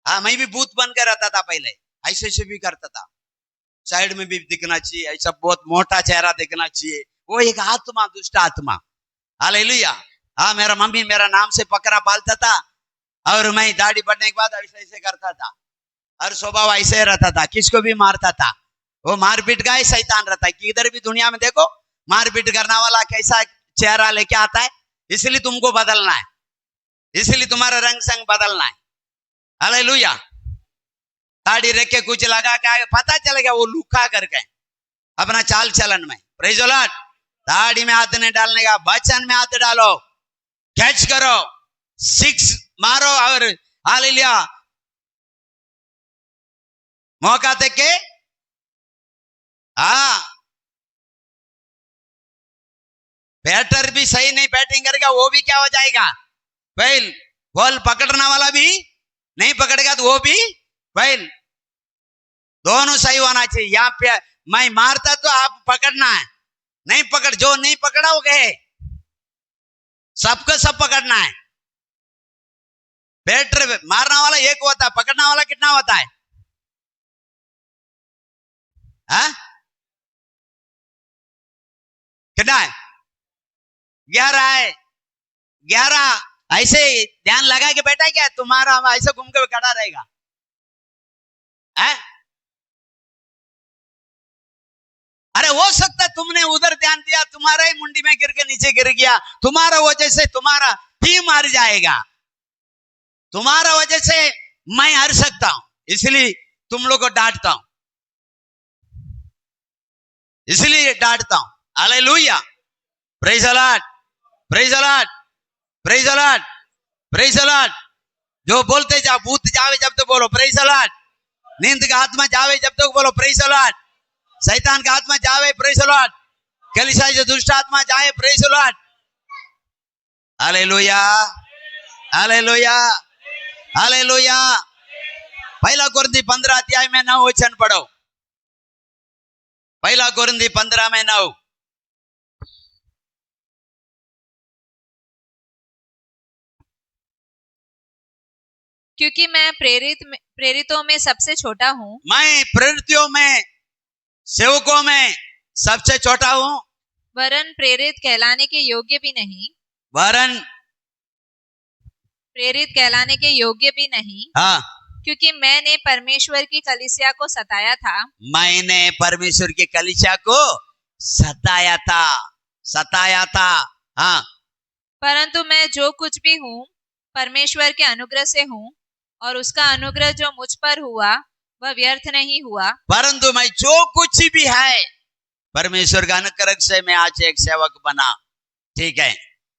हाँ, मैं भी भूत बन कर रहता था पहले, ऐसे ऐसे भी करता था। साइड में भी दिखना चाहिए, ऐसा बहुत मोटा चेहरा दिखना चाहिए। वो एक आत्मा, दुष्ट आत्मा। हालेलुया। हाँ, मेरा मम्मी मेरा नाम से बकरा पालता था, और मैं दाढ़ी बढ़ने के बाद ऐसे ऐसे करता था, और स्वभाव ऐसे रहता था, किसको भी मारता था। वो मारपीट का ही शैतान रहता है कि इधर भी दुनिया में देखो, मारपीट करने वाला कैसा चेहरा लेके आता है। इसलिए तुमको बदलना है, इसलिए तुम्हारा रंग संग बदलना है। हालेलुया। दाढ़ी रख के कुछ लगा के पता चलेगा वो लुका करके अपना चाल चलन में। Praise the Lord. दाढ़ी में हाथ नहीं डालने का, वचन में हाथ डालो, कैच करो, सिक्स मारो, और हालेलुया मौका तक के। हाँ, बैटर भी सही नहीं बैटिंग करेगा, वो भी क्या हो जाएगा? फेल। बॉल पकड़ने वाला भी नहीं पकड़ेगा तो वो भी फेल। दोनों सही होना चाहिए। यहाँ पे मैं मारता तो आप पकड़ना है, नहीं पकड़, जो नहीं पकड़ा हो गए, सबको सब पकड़ना है। बैटर मारने वाला एक होता है, पकड़ने वाला कितना होता है? हाँ? कितना है? 11 है। 11 ऐसे ध्यान लगा के बैठा क्या? तुम्हारा ऐसे घूम के खड़ा रहेगा है? अरे हो सकता है तुमने उधर ध्यान दिया, तुम्हारा ही मुंडी में गिर के नीचे गिर गया, तुम्हारा वजह से तुम्हारा टीम हार जाएगा, तुम्हारा वजह से मैं हार सकता हूं, इसलिए तुम लोग को डांटता हूं, इसलिए डांटता हूं। Hallelujah. Praise the Lord, praise the Lord, praise the Lord, praise the Lord. जो बोलते जाओ, भूत जावे जब तक बोलो प्रेज द लॉर्ड, नींद का आत्मा जावे जब तक बोलो प्रेज द लॉर्ड, शैतान का आत्मा जावे प्रेज द लॉर्ड, कलीसिया जो दुष्ट आत्मा जाए praise the Lord. Hallelujah, hallelujah, hallelujah. पहला कुरिन्थी 15 अध्याय में 9 वचन पढ़ो। पहला कुरिन्थी 15 में 9। क्योंकि मैं प्रेरितों में सबसे छोटा हूँ, मैं प्रेरितों में, सेवकों में सबसे छोटा हूँ, वरन प्रेरित कहलाने के योग्य भी नहीं, वरन प्रेरित कहलाने के योग्य भी नहीं। हाँ, क्योंकि मैंने परमेश्वर की कलीसिया को सताया था, मैंने परमेश्वर की कलीसिया को सताया था, सताया था। हाँ, परंतु मैं जो कुछ भी हूँ परमेश्वर के अनुग्रह से हूँ, और उसका अनुग्रह जो मुझ पर हुआ वह व्यर्थ नहीं हुआ। परंतु मैं जो कुछ भी है परमेश्वर का अनुग्रह से मैं आज एक सेवक बना। ठीक है,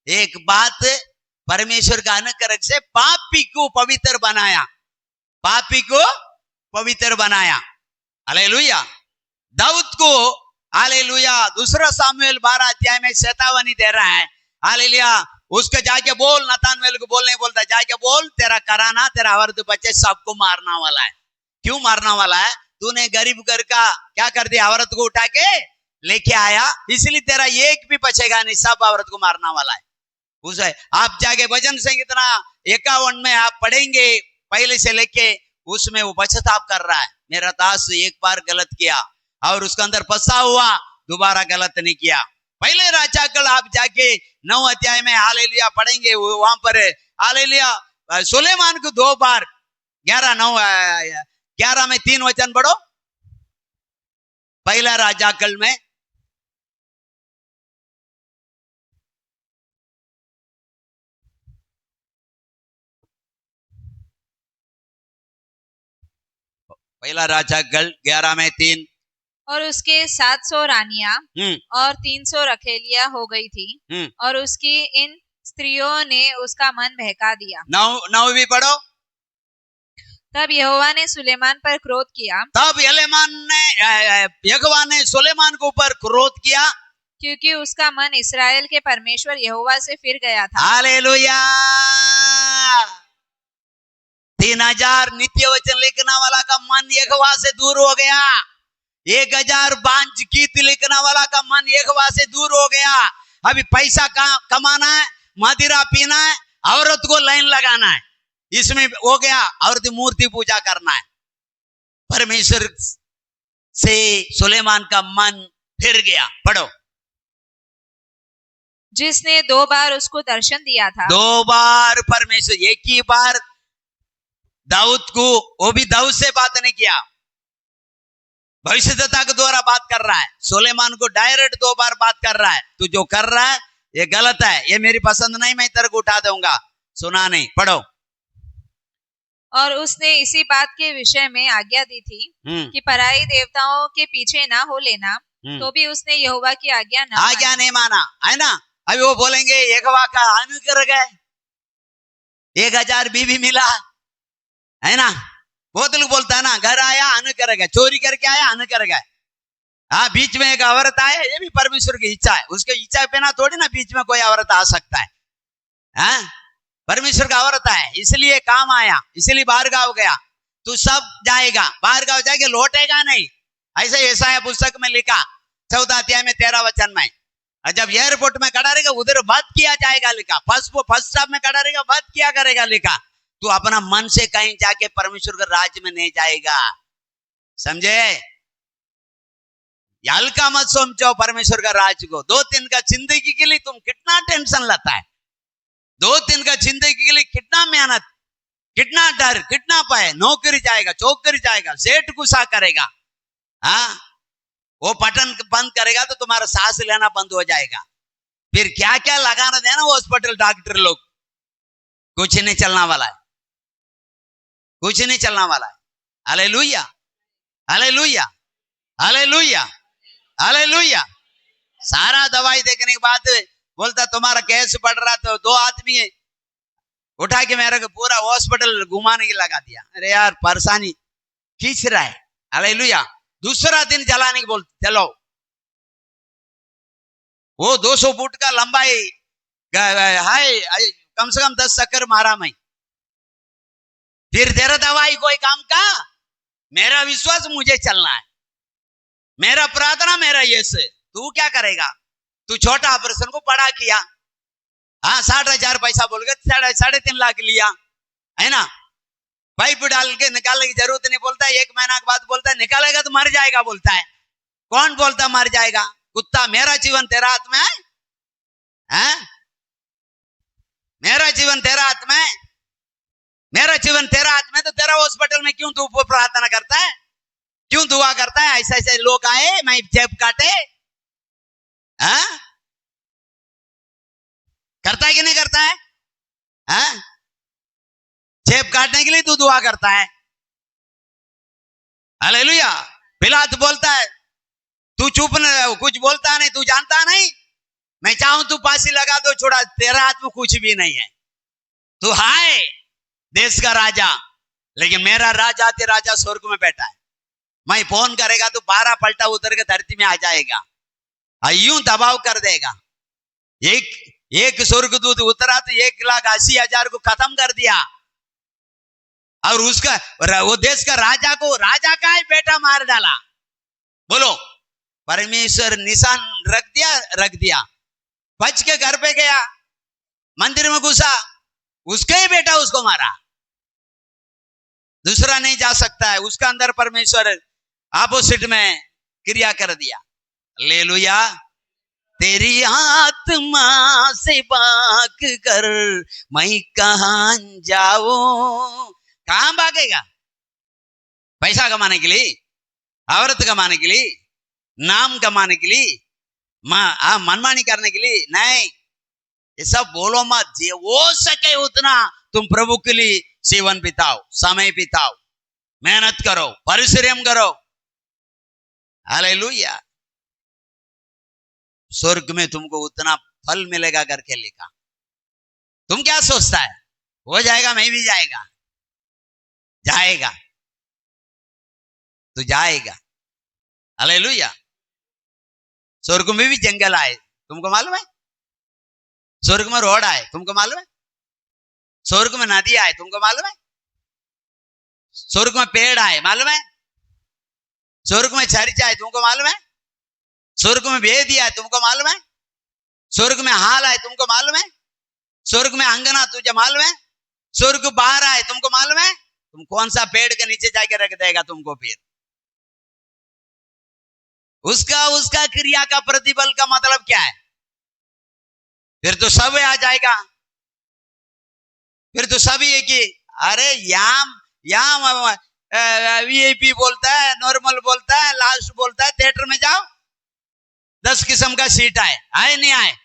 एक बात, परमेश्वर का अनुग्रह से पापी को पवित्र बनाया, पापी को पवित्र बनाया। हालेलुया। दाऊद को हालेलुया दूसरा सामुएल 12 अध्याय में चेतावनी दे रहा है। हालेलुया, उसको जाके बोल, नतानवेल को बोलने बोलता, जाके बोल तेरा कराना, तेरा औरत बच्चे सबको मारना वाला है। क्यों मारना वाला है? तूने गरीब घर का क्या कर दिया? औरत को उठा के लेके आया, इसलिए तेरा एक भी बचेगा नहीं, सब औरत को मारना वाला है। उसे आप जाके भजन संगीतना 51 में आप पढ़ेंगे, पहले से लेके उसमें वो बचत आप कर रहा है। मेरा दास एक बार गलत किया और उसके अंदर फंसा हुआ, दोबारा गलत नहीं किया। पहले राजा कल आप जाके 9 अध्याय में हालेलुया पढ़ेंगे, वहां पर हालेलुया सुलेमान को 2 बार 11 में 3 वचन पढ़ो। पहला राजा कल में पहला राजा कल 11 में 3। और उसके 700 रानियां और 300 रखेलियां हो गई थी और उसकी इन स्त्रियों ने उसका मन बहका दिया। 9 भी पढ़ो। तब यहोवा ने सुलेमान पर क्रोध किया, तब यहोवा ने सुलेमान के ऊपर क्रोध किया, क्योंकि उसका मन इस्राएल के परमेश्वर यहोवा से फिर गया था। हालेलुया। 3000 नित्य वचन लिखने वाला का मन यहोवा से दूर हो गया। 1000 बांझ गीत लिखने वाला का मन यहोवा से दूर हो गया। अभी पैसा कमाना है, मदिरा पीना है, औरत को लाइन लगाना है, इसमें हो गया। औरत मूर्ति पूजा करना है। परमेश्वर से सुलेमान का मन फिर गया। पढ़ो। जिसने 2 बार उसको दर्शन दिया था। 2 बार परमेश्वर, एक ही बार दाऊद को, वो भी दाऊद से बात नहीं किया, भविष्यद्वक्ता के द्वारा बात कर रहा है। सुलेमान को डायरेक्ट 2 बार बात कर रहा है, तू जो कर रहा है ये गलत है, ये मेरी पसंद नहीं, मैं तेरे को उठा दूंगा। सुना नहीं। पढ़ो। और उसने इसी बात के विषय में आज्ञा दी थी कि पराई देवताओं के पीछे ना हो लेना, तो भी उसने यहोवा की आज्ञा नहीं माना, है ना। अभी वो बोलेंगे यहोवा का अनुग्रह गए, 1000 बीवी मिला, है ना। बहुत लोग बोलता है ना, घर आया अनुग्रह गए, चोरी करके आया अनुग्रह गए। हाँ, बीच में एक औरत आए, ये भी परमेश्वर की इच्छा है। उसके इच्छा पे ना थोड़ी ना बीच में कोई औरत आ सकता है। हाँ, परमेश्वर का औरत है, इसलिए काम आया, इसलिए बाहर गाँव गया। तू सब जाएगा, बाहर गाँव जाके लौटेगा नहीं। ऐसे यशायाह पुस्तक में लिखा 14 अध्याय में 13 वचन में। और जब एयरपोर्ट में खड़ा रहेगा उधर वध किया जाएगा लिखा। फर्स्ट स्टॉप में खड़ा रहेगा, वध किया करेगा लिखा। तू अपना मन से कहीं जाके परमेश्वर के राज्य में नहीं जाएगा, समझे। हल्का मत समझो परमेश्वर का राज्य को। 2-3 का जिंदगी के लिए तुम कितना टेंशन लेता है, 2-3 का जिंदगी के लिए कितना मेहनत, कितना डर, कितना पाए। नौकरी जाएगा, चौकरी जाएगा, सेठ गुस्सा करेगा, हाँ, वो बटन बंद करेगा तो तुम्हारा सांस लेना बंद हो जाएगा। फिर क्या क्या लगाना देना हॉस्पिटल डॉक्टर लोग, कुछ नहीं चलना वाला है, कुछ नहीं चलना वाला है। Hallelujah, hallelujah, hallelujah, hallelujah. सारा दवाई देखने के बाद बोलता तुम्हारा केस बढ़ रहा, तो 2 आदमी उठा के मेरे को पूरा हॉस्पिटल घुमाने की लगा दिया। अरे यार, परेशानी खींच रहा है। हालेलुया। दूसरा दिन जलाने की बोलते, चलो। वो 200 फुट का लंबाई है, कम से कम 10 चक्कर मारा मैं। फिर तेरा दवाई कोई काम का? मेरा विश्वास मुझे चलना है, मेरा प्रार्थना मेरा यस। तू क्या करेगा? तू छोटा ऑपरेशन को बड़ा किया, हाँ, 60,000 पैसा बोल के 3.5 लाख लिया, है ना। पाइप डाल के निकालने की जरूरत नहीं बोलता है। 1 महीना के बाद बोलता है निकालेगा तो मर जाएगा बोलता है। कौन बोलता मर जाएगा? कुत्ता। मेरा जीवन तेरा हाथ में है, मेरा जीवन तेरा हाथ में, मेरा जीवन तेरा हाथ में। तो तेरा हॉस्पिटल में क्यों तू प्रार्थना करता है, क्यों दुआ करता है? ऐसे ऐसे लोग आए, मैं जेब काटे, हाँ? करता है कि नहीं करता है? हाँ? जेब काटने के लिए तू दुआ करता है। हालेलुया। पिलातुस बोलता है तू चुप न, कुछ बोलता नहीं, तू जानता नहीं, मैं चाहूं तू फांसी लगा दो, छोड़ा, तेरा हाथ में कुछ भी नहीं है। तू हाय देश का राजा, लेकिन मेरा राजा ते राजा स्वर्ग में बैठा है। मैं फोन करेगा तो 12 पलटा उतर के धरती में आ जाएगा, यूं दबाव कर देगा। एक स्वर्गदूत उतरा तो 1,80,000 को खत्म कर दिया, और उसका वो देश का राजा को, राजा का ही बेटा मार डाला। बोलो, परमेश्वर निशान रख दिया। बच के घर पे गया, मंदिर में घुसा, उसका ही बेटा उसको मारा। दूसरा नहीं जा सकता है, उसका अंदर परमेश्वर ऑपोजिट में क्रिया कर दिया। हालेलुया। तेरी आत्मा से भाग कर मैं कहां जाऊं। कहां भागेगा? पैसा कमाने के लिए, औरत कमाने के लिए, नाम कमाने के लिए, मनमानी करने के लिए नहीं। ये सब बोलो मत। जे हो सके उतना तुम प्रभु के लिए जीवन बिताओ, समय बिताओ, मेहनत करो, परिश्रम करो। हालेलुया। स्वर्ग में तुमको उतना फल मिलेगा करके लिखा। तुम क्या सोचता है? हो जाएगा, मैं भी जाएगा, जाएगा तो जाएगा। हालेलुया। स्वर्ग में भी जंगल आए, तुमको मालूम है? स्वर्ग में रोड आए, तुमको मालूम है? स्वर्ग में नदी आए, तुमको मालूम है? स्वर्ग में पेड़ आए, मालूम है? स्वर्ग में चर्च आए, तुमको मालूम है? स्वर्ग में वेदी आए, तुमको मालूम है? स्वर्ग में हाल आए, तुमको मालूम है? स्वर्ग में अंगना तुझे मालूम है? स्वर्ग बाहर आए, तुमको मालूम है? तुम कौन सा पेड़ के नीचे जाके रख देगा तुमको? फिर उसका क्रिया का प्रतिफल का मतलब क्या है? फिर तो सब आ जाएगा। फिर तो सभी है कि अरे याम वीआईपी बोलता है, नॉर्मल बोलता है, लास्ट बोलता है। थिएटर में जाओ, 10 किस्म का सीट आए नहीं आए?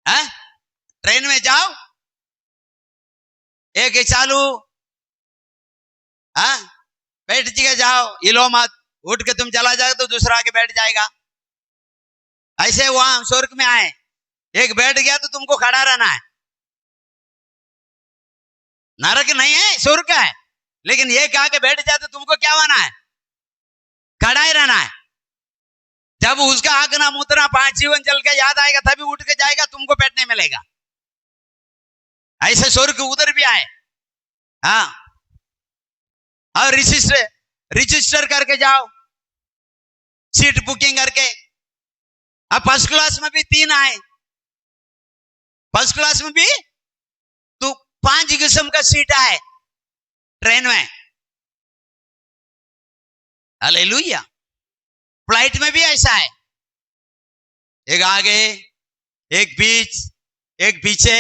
है? ट्रेन में जाओ, एक ही चालू, बैठ के जाओ, हिलो मत, उठ के तुम चला जाओ तो दूसरा आके बैठ जाएगा। ऐसे वहां स्वर्ग में आए, एक बैठ गया तो तुमको खड़ा रहना है। नरक नहीं है, स्वर्ग है। लेकिन एक आके बैठ जाए तो तुमको क्या होना है? खड़ा ही रहना है। जब उसका आगना मुतना 5 जीवन चल के याद आएगा तभी उठ के जाएगा, तुमको बैठने मिलेगा। ऐसे स्वर्ग उधर भी आए। हाँ, और रजिस्टर करके जाओ, सीट बुकिंग करके। अब फर्स्ट क्लास में भी 3 आए, फर्स्ट क्लास में भी तो 5 किस्म का सीट आए ट्रेन में। हालेलुया। फ्लाइट में भी ऐसा है, एक आगे, एक बीच, एक पीछे,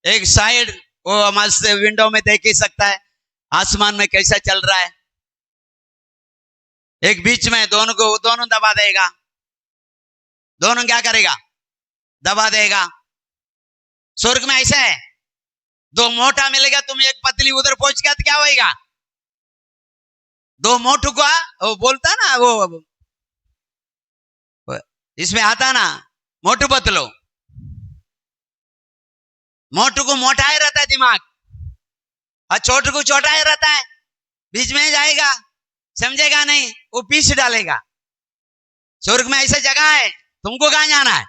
एक साइड। वो मस्त विंडो में देख ही सकता है आसमान में कैसा चल रहा है। एक बीच में, दोनों दबा देगा। दोनों क्या करेगा? दबा देगा। स्वर्ग में ऐसा है, 2 मोटा मिलेगा, तुम एक पतली उधर पहुंच गया तो क्या होएगा? 2 मोटू का वो बोलता ना, वो इसमें आता ना, मोटू पतलो। मोटू को मोटा ही रहता है दिमाग, और छोटू को छोटा ही रहता है। बीच में जाएगा, समझेगा नहीं, वो पीछे डालेगा। स्वर्ग में ऐसा जगह है, तुमको कहां जाना है?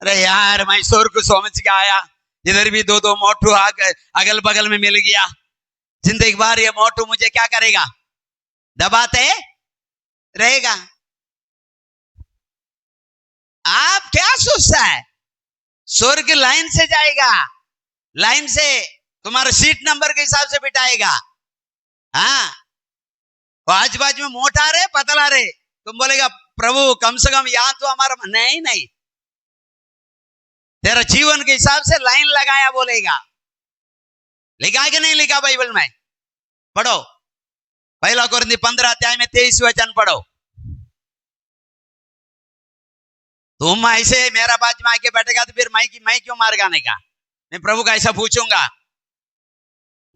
अरे यार, मैं स्वर्ग को समझ के आया, इधर भी 2 मोटू अगल बगल में मिल गया। जिंदगी बार ये मोटू मुझे क्या करेगा? दबाते रहेगा। आप क्या सोचता है? स्वर्ग लाइन से जाएगा, लाइन से तुम्हारा सीट नंबर के हिसाब से बिठाएगा। हाँ, आज बाजू में मोटा रे पतला रे, तुम बोलेगा प्रभु कम से कम यहां तो हमारा नहीं, तेरा जीवन के हिसाब से लाइन लगाया बोलेगा। लिखा है कि नहीं लिखा बाइबल में? पढ़ो, 1 कोरिन्थी 15 अध्याय में 23 वचन पढ़ो। तुम ऐसे मेरा बाज में आके बैठेगा तो फिर मैं क्यों मार गाने का? मैं प्रभु का ऐसा पूछूंगा,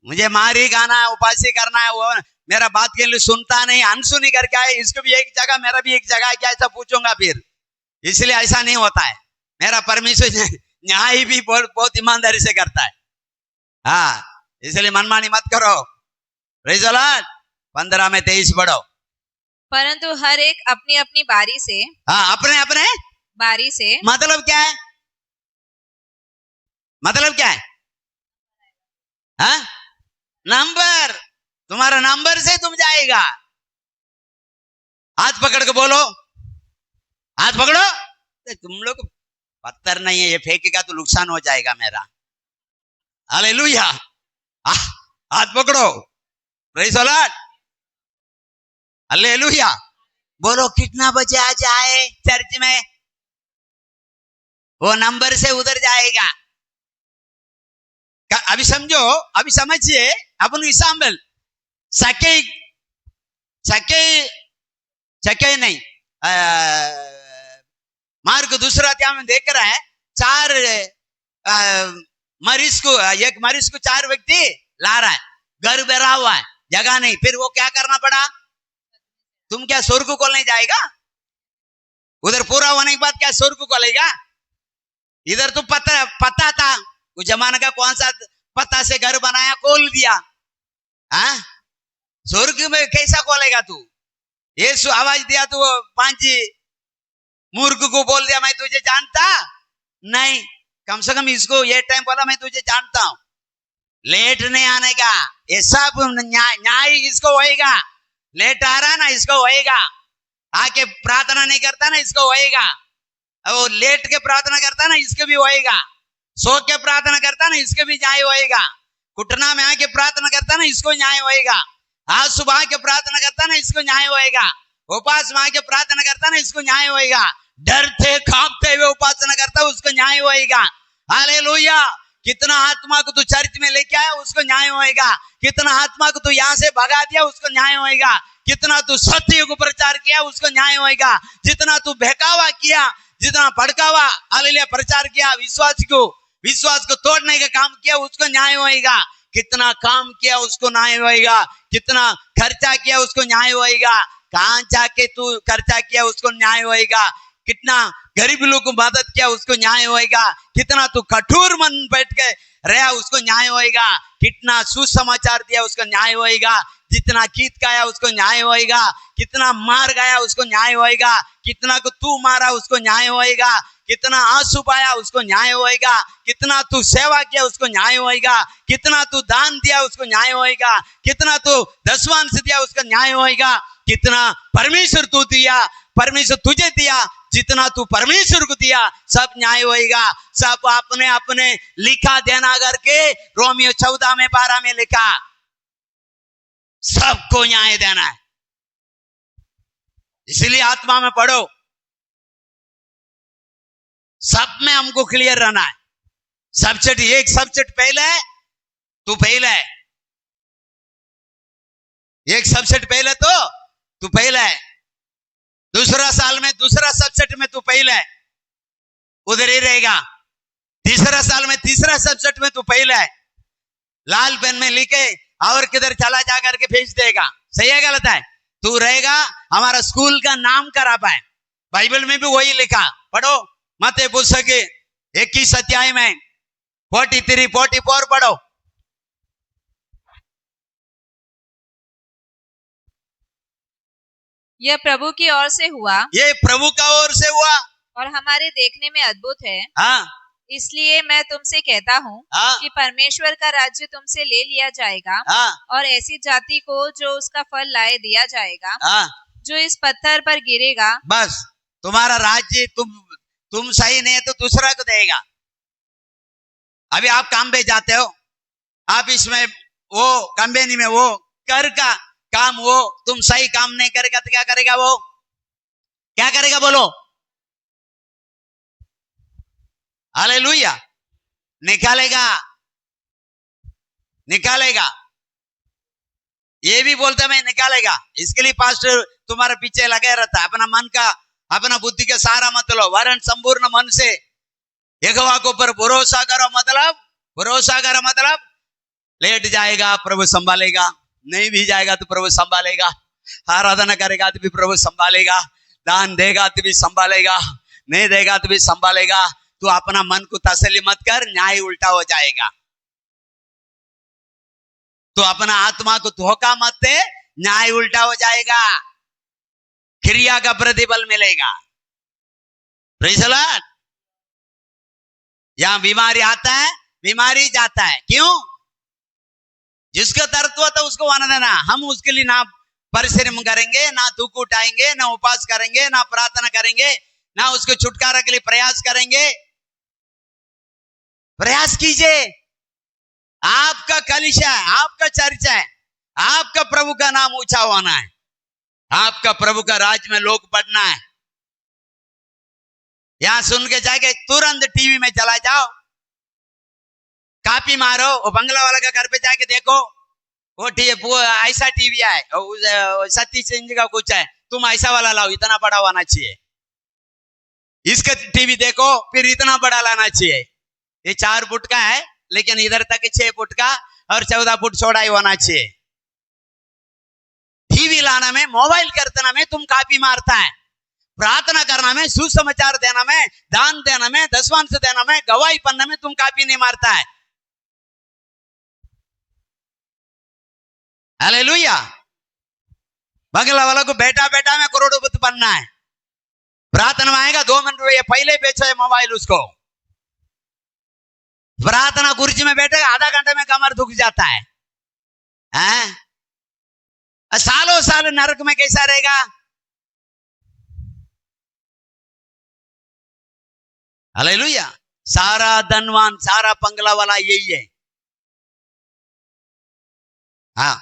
मुझे मार ही गाना है, उपास ही करना है, वो मेरा बात के लिए सुनता नहीं, अनसुनी करके आए, इसको भी एक जगह, मेरा भी एक जगह, क्या ऐसा पूछूंगा फिर? इसलिए ऐसा नहीं होता है। मेरा परमेश्वर न्याय भी बहुत ईमानदारी से करता है। हाँ, इसलिए मनमानी मत करो। Praise the Lord. 15 में 23 पढ़ो। परंतु हर एक अपनी अपनी बारी से, हाँ, अपने अपने बारी से, मतलब क्या है? मतलब क्या है? हाँ, नंबर, तुम्हारा नंबर से तुम जाएगा। हाथ पकड़ के बोलो, हाथ पकड़ो। तुम लोग पत्थर नहीं है, ये फेंकेगा तो नुकसान हो जाएगा मेरा। हालेलुया। हाथ पकड़ो, प्रेज़ द लॉर्ड, हालेलुया। बोलो कितना बजे आ जाए चर्च में, वो नंबर से उधर जाएगा। अभी समझो, अभी समझिए। अपन एग्जाम्पल सके नहीं, मार्ग दूसरा अध्याय में देख रहा है, चार मरीज को, एक मरीज को चार व्यक्ति ला रहा है, घर भरा हुआ है, जगह नहीं। फिर वो क्या करना पड़ा? तुम क्या स्वर्ग को नहीं जाएगा? उधर पूरा होने के बाद क्या स्वर्ग को लेगा? इधर तो पता था वो जमाने का, कौन सा पता से घर बनाया, खोल दिया। हाँ, स्वर्ग में कैसा खोलेगा तू? यीशु आवाज दिया तो पांच मूर्ख को बोल दिया, मैं तुझे जानता नहीं। कम से कम इसको ये टाइम बोला, मैं तुझे जानता हूं। लेट नहीं आने का, ये सब न्याय इसको होएगा। लेट आ रहा ना, इसको होएगा। आके प्रार्थना नहीं करता ना, इसको होएगा। वो लेट के प्रार्थना करता ना, इसके भी होएगा। सो के प्रार्थना करता ना, इसके भी न्याय होएगा। घुटना में आके प्रार्थना करता ना, इसको न्याय होएगा। आज सुबह के प्रार्थना करता ना, इसको न्याय होएगा। उपास में आके प्रार्थना करता ना, इसको न्याय होएगा। डरते कांपते हुए उपासना करता, उसको न्याय होएगा। हालेलुया। कितना आत्मा को तू चर्च में लेके आया, उसको न्याय होएगा। कितना आत्मा को तू यहाँ से भगा दिया, उसको न्याय होएगा। कितना तू सत्य को प्रचार किया, उसको न्याय होएगा। जितना तू बहकावा किया, जितना भड़कावा हालेलुया प्रचार किया, विश्वास को तोड़ने का काम किया, उसको न्याय होएगा। कितना काम किया, उसको न्याय होएगा। कितना खर्चा किया, उसको न्याय होएगा। कहां जाके तू खर्चा किया, उसको न्याय होएगा। कितना गरीब लोग को मदद किया, उसको न्याय होएगा। कितना तू कठोर मन बैठ के रहा, उसको न्याय होएगा। कितना सुसमाचार दिया, उसको न्याय होएगा। जितना गीत गाया, उसको न्याय होएगा। कितना मार गाया, उसको न्याय होएगा। कितना को तू मारा, उसको न्याय होएगा। कितना आंसू पाया, उसको न्याय होएगा। कितना तू सेवा किया, उसको न्याय होएगा। कितना तू दान दिया, उसको न्याय होएगा। कितना तू दशवांश दिया, उसका न्याय होएगा। कितना परमेश्वर तू दिया, परमेश्वर तुझे दिया, जितना तू परमेश्वर को दिया, सब न्याय होएगा। सब अपने अपने लिखा देना करके, रोमियो 14 में 12 में लिखा, सबको न्याय देना है। इसलिए आत्मा में पढ़ो, सब में हमको क्लियर रहना है। सब्जेक्ट एक सब्जेक्ट पहले है, तू पहले है। एक सब्जेक्ट पहले तो तू पहले है। दूसरा साल में दूसरा सब्जेक्ट में तू पहले है, उधर ही रहेगा। तीसरा साल में तीसरा सब्जेक्ट में तू पहले है। लाल पेन में लिखे और किधर चला जा करके भेज देगा। सही है गलत है? तू रहेगा, हमारा स्कूल का नाम करा पाए। बाइबल में भी वही लिखा, पढ़ो मत्ती पुस्तक 21 अध्याय में 43, 44 पढ़ो। यह प्रभु की ओर से हुआ, ये प्रभु का ओर से हुआ और हमारे देखने में अद्भुत है। हाँ, इसलिए मैं तुमसे कहता हूँ हाँ, कि परमेश्वर का राज्य तुमसे ले लिया जाएगा, हाँ, और ऐसी जाति को जो उसका फल लाए दिया जाएगा, हाँ। जो इस पत्थर पर गिरेगा। बस तुम्हारा राज्य, तुम सही नहीं है तो दूसरा को देगा। अभी आप काम पे जाते हो, आप इसमें वो कंपनी में वो कर का काम, वो तुम सही काम नहीं करेगा तो क्या करेगा? वो क्या करेगा? बोलो हालेलुया। निकालेगा, निकालेगा। ये भी बोलता मैं निकालेगा। इसके लिए पास्टर तुम्हारे पीछे लगे रहता है। अपना मन का, अपना बुद्धि के सहारा मत लो, वरन संपूर्ण मन से यहोवा के ऊपर भरोसा करो। भरोसा करो मतलब लेट जाएगा प्रभु संभालेगा, नहीं भी जाएगा तो प्रभु संभालेगा। आराधना करेगा तो भी प्रभु संभालेगा, दान देगा तो भी संभालेगा, नहीं देगा तो भी संभालेगा। तो अपना मन को तसल्ली मत कर, न्याय उल्टा हो जाएगा। तो अपना आत्मा को धोखा मत दे, न्याय उल्टा हो जाएगा। क्रिया का प्रतिफल मिलेगा। Praise the Lord. यहां बीमारी आता है, बीमारी जाता है। क्यों? जिसका तत्व था उसको आना देना। हम उसके लिए ना परिश्रम करेंगे, ना दुख उठाएंगे, ना उपास करेंगे, ना प्रार्थना करेंगे, ना उसके छुटकारा के लिए प्रयास करेंगे। प्रयास कीजिए। आपका कलीसिया है, आपका चर्च है, आपका प्रभु का नाम ऊंचा होना है, आपका प्रभु का राज में लोग बढ़ना है। यहां सुन के जाके तुरंत टीवी में चला जाओ, कापी मारो, वो बंगला वाला का घर पे जाके देखो, वो ऐसा टीवी है, सतीश इंच का कुछ है, तुम ऐसा वाला लाओ, इतना बड़ा होना चाहिए। इसका टीवी देखो, फिर इतना बड़ा लाना चाहिए। ये 4 फुट का है, लेकिन इधर तक 6 फुट का और 14 फुट चौड़ाई होना चाहिए। टीवी लाना में, मोबाइल करना में तुम कापी मारता है, प्रार्थना करना में, सुसमाचार देना में, दान देना में, दशवांश देना में, गवाही पन्ना में तुम कापी नहीं मारता है। हालेलुया। बंगला वाला को बेटा बेटा में करोड़पति बनना है, प्रार्थना में आएगा 2 मिनट ये पहले बेचो है मोबाइल उसको, प्रार्थना कुर्सी में बैठेगा, आधा घंटे में कमर दुख जाता है, हैं? सालों साल नरक में कैसा रहेगा? हालेलुया। सारा धनवान, सारा बंगला वाला यही है। हाँ,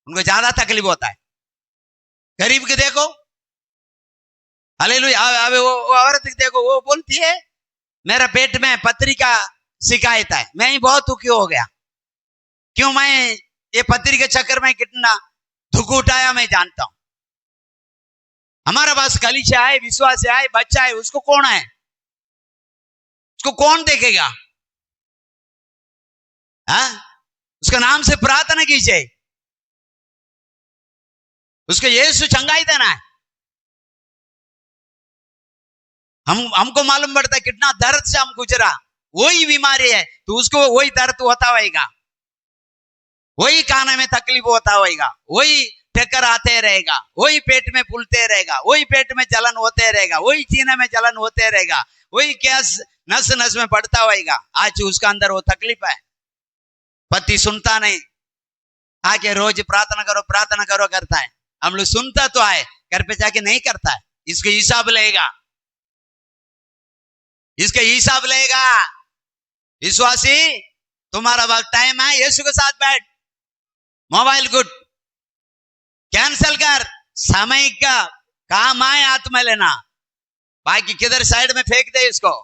उनको ज्यादा तकलीफ होता है। गरीब के देखो, हालेलुया। अबे वो औरत देखो, वो बोलती है मेरा पेट में पथरी का शिकायत है, मैं ही बहुत दुखी हो गया। क्यों? मैं ये पथरी के चक्कर में कितना दुख उठाया मैं जानता हूं। हमारा पास कलीसिया है, विश्वास है, बच्चा है, उसको कौन है? उसको कौन देखेगा? हाँ? उसका नाम से प्रार्थना कीजिए, उसको यीशु चंगाई देना है। हमको मालूम पड़ता है कितना दर्द से हम गुजरा, वही बीमारी है तो उसको वही दर्द होता होगा, वही खाने में तकलीफ होता होगा, वही चक्कर आते रहेगा, वही पेट में फूलते रहेगा, वही पेट में जलन होते रहेगा, वही सीने में जलन होते रहेगा, वही गैस नस नस में पड़ता होगा। आज उसका अंदर वो तकलीफ है, पति सुनता नहीं, आके रोज प्रार्थना करो करता है। हम लोग सुनता तो है, घर पे जाके नहीं करता है। इसके हिसाब लेगा, इसके हिसाब लेगा। विश्वासी, तुम्हारा वक्त टाइम है, यीशु के साथ बैठ, मोबाइल गुड कैंसल कर, समय का काम आए हाथ में लेना, बाकी किधर साइड में फेंक दे इसको।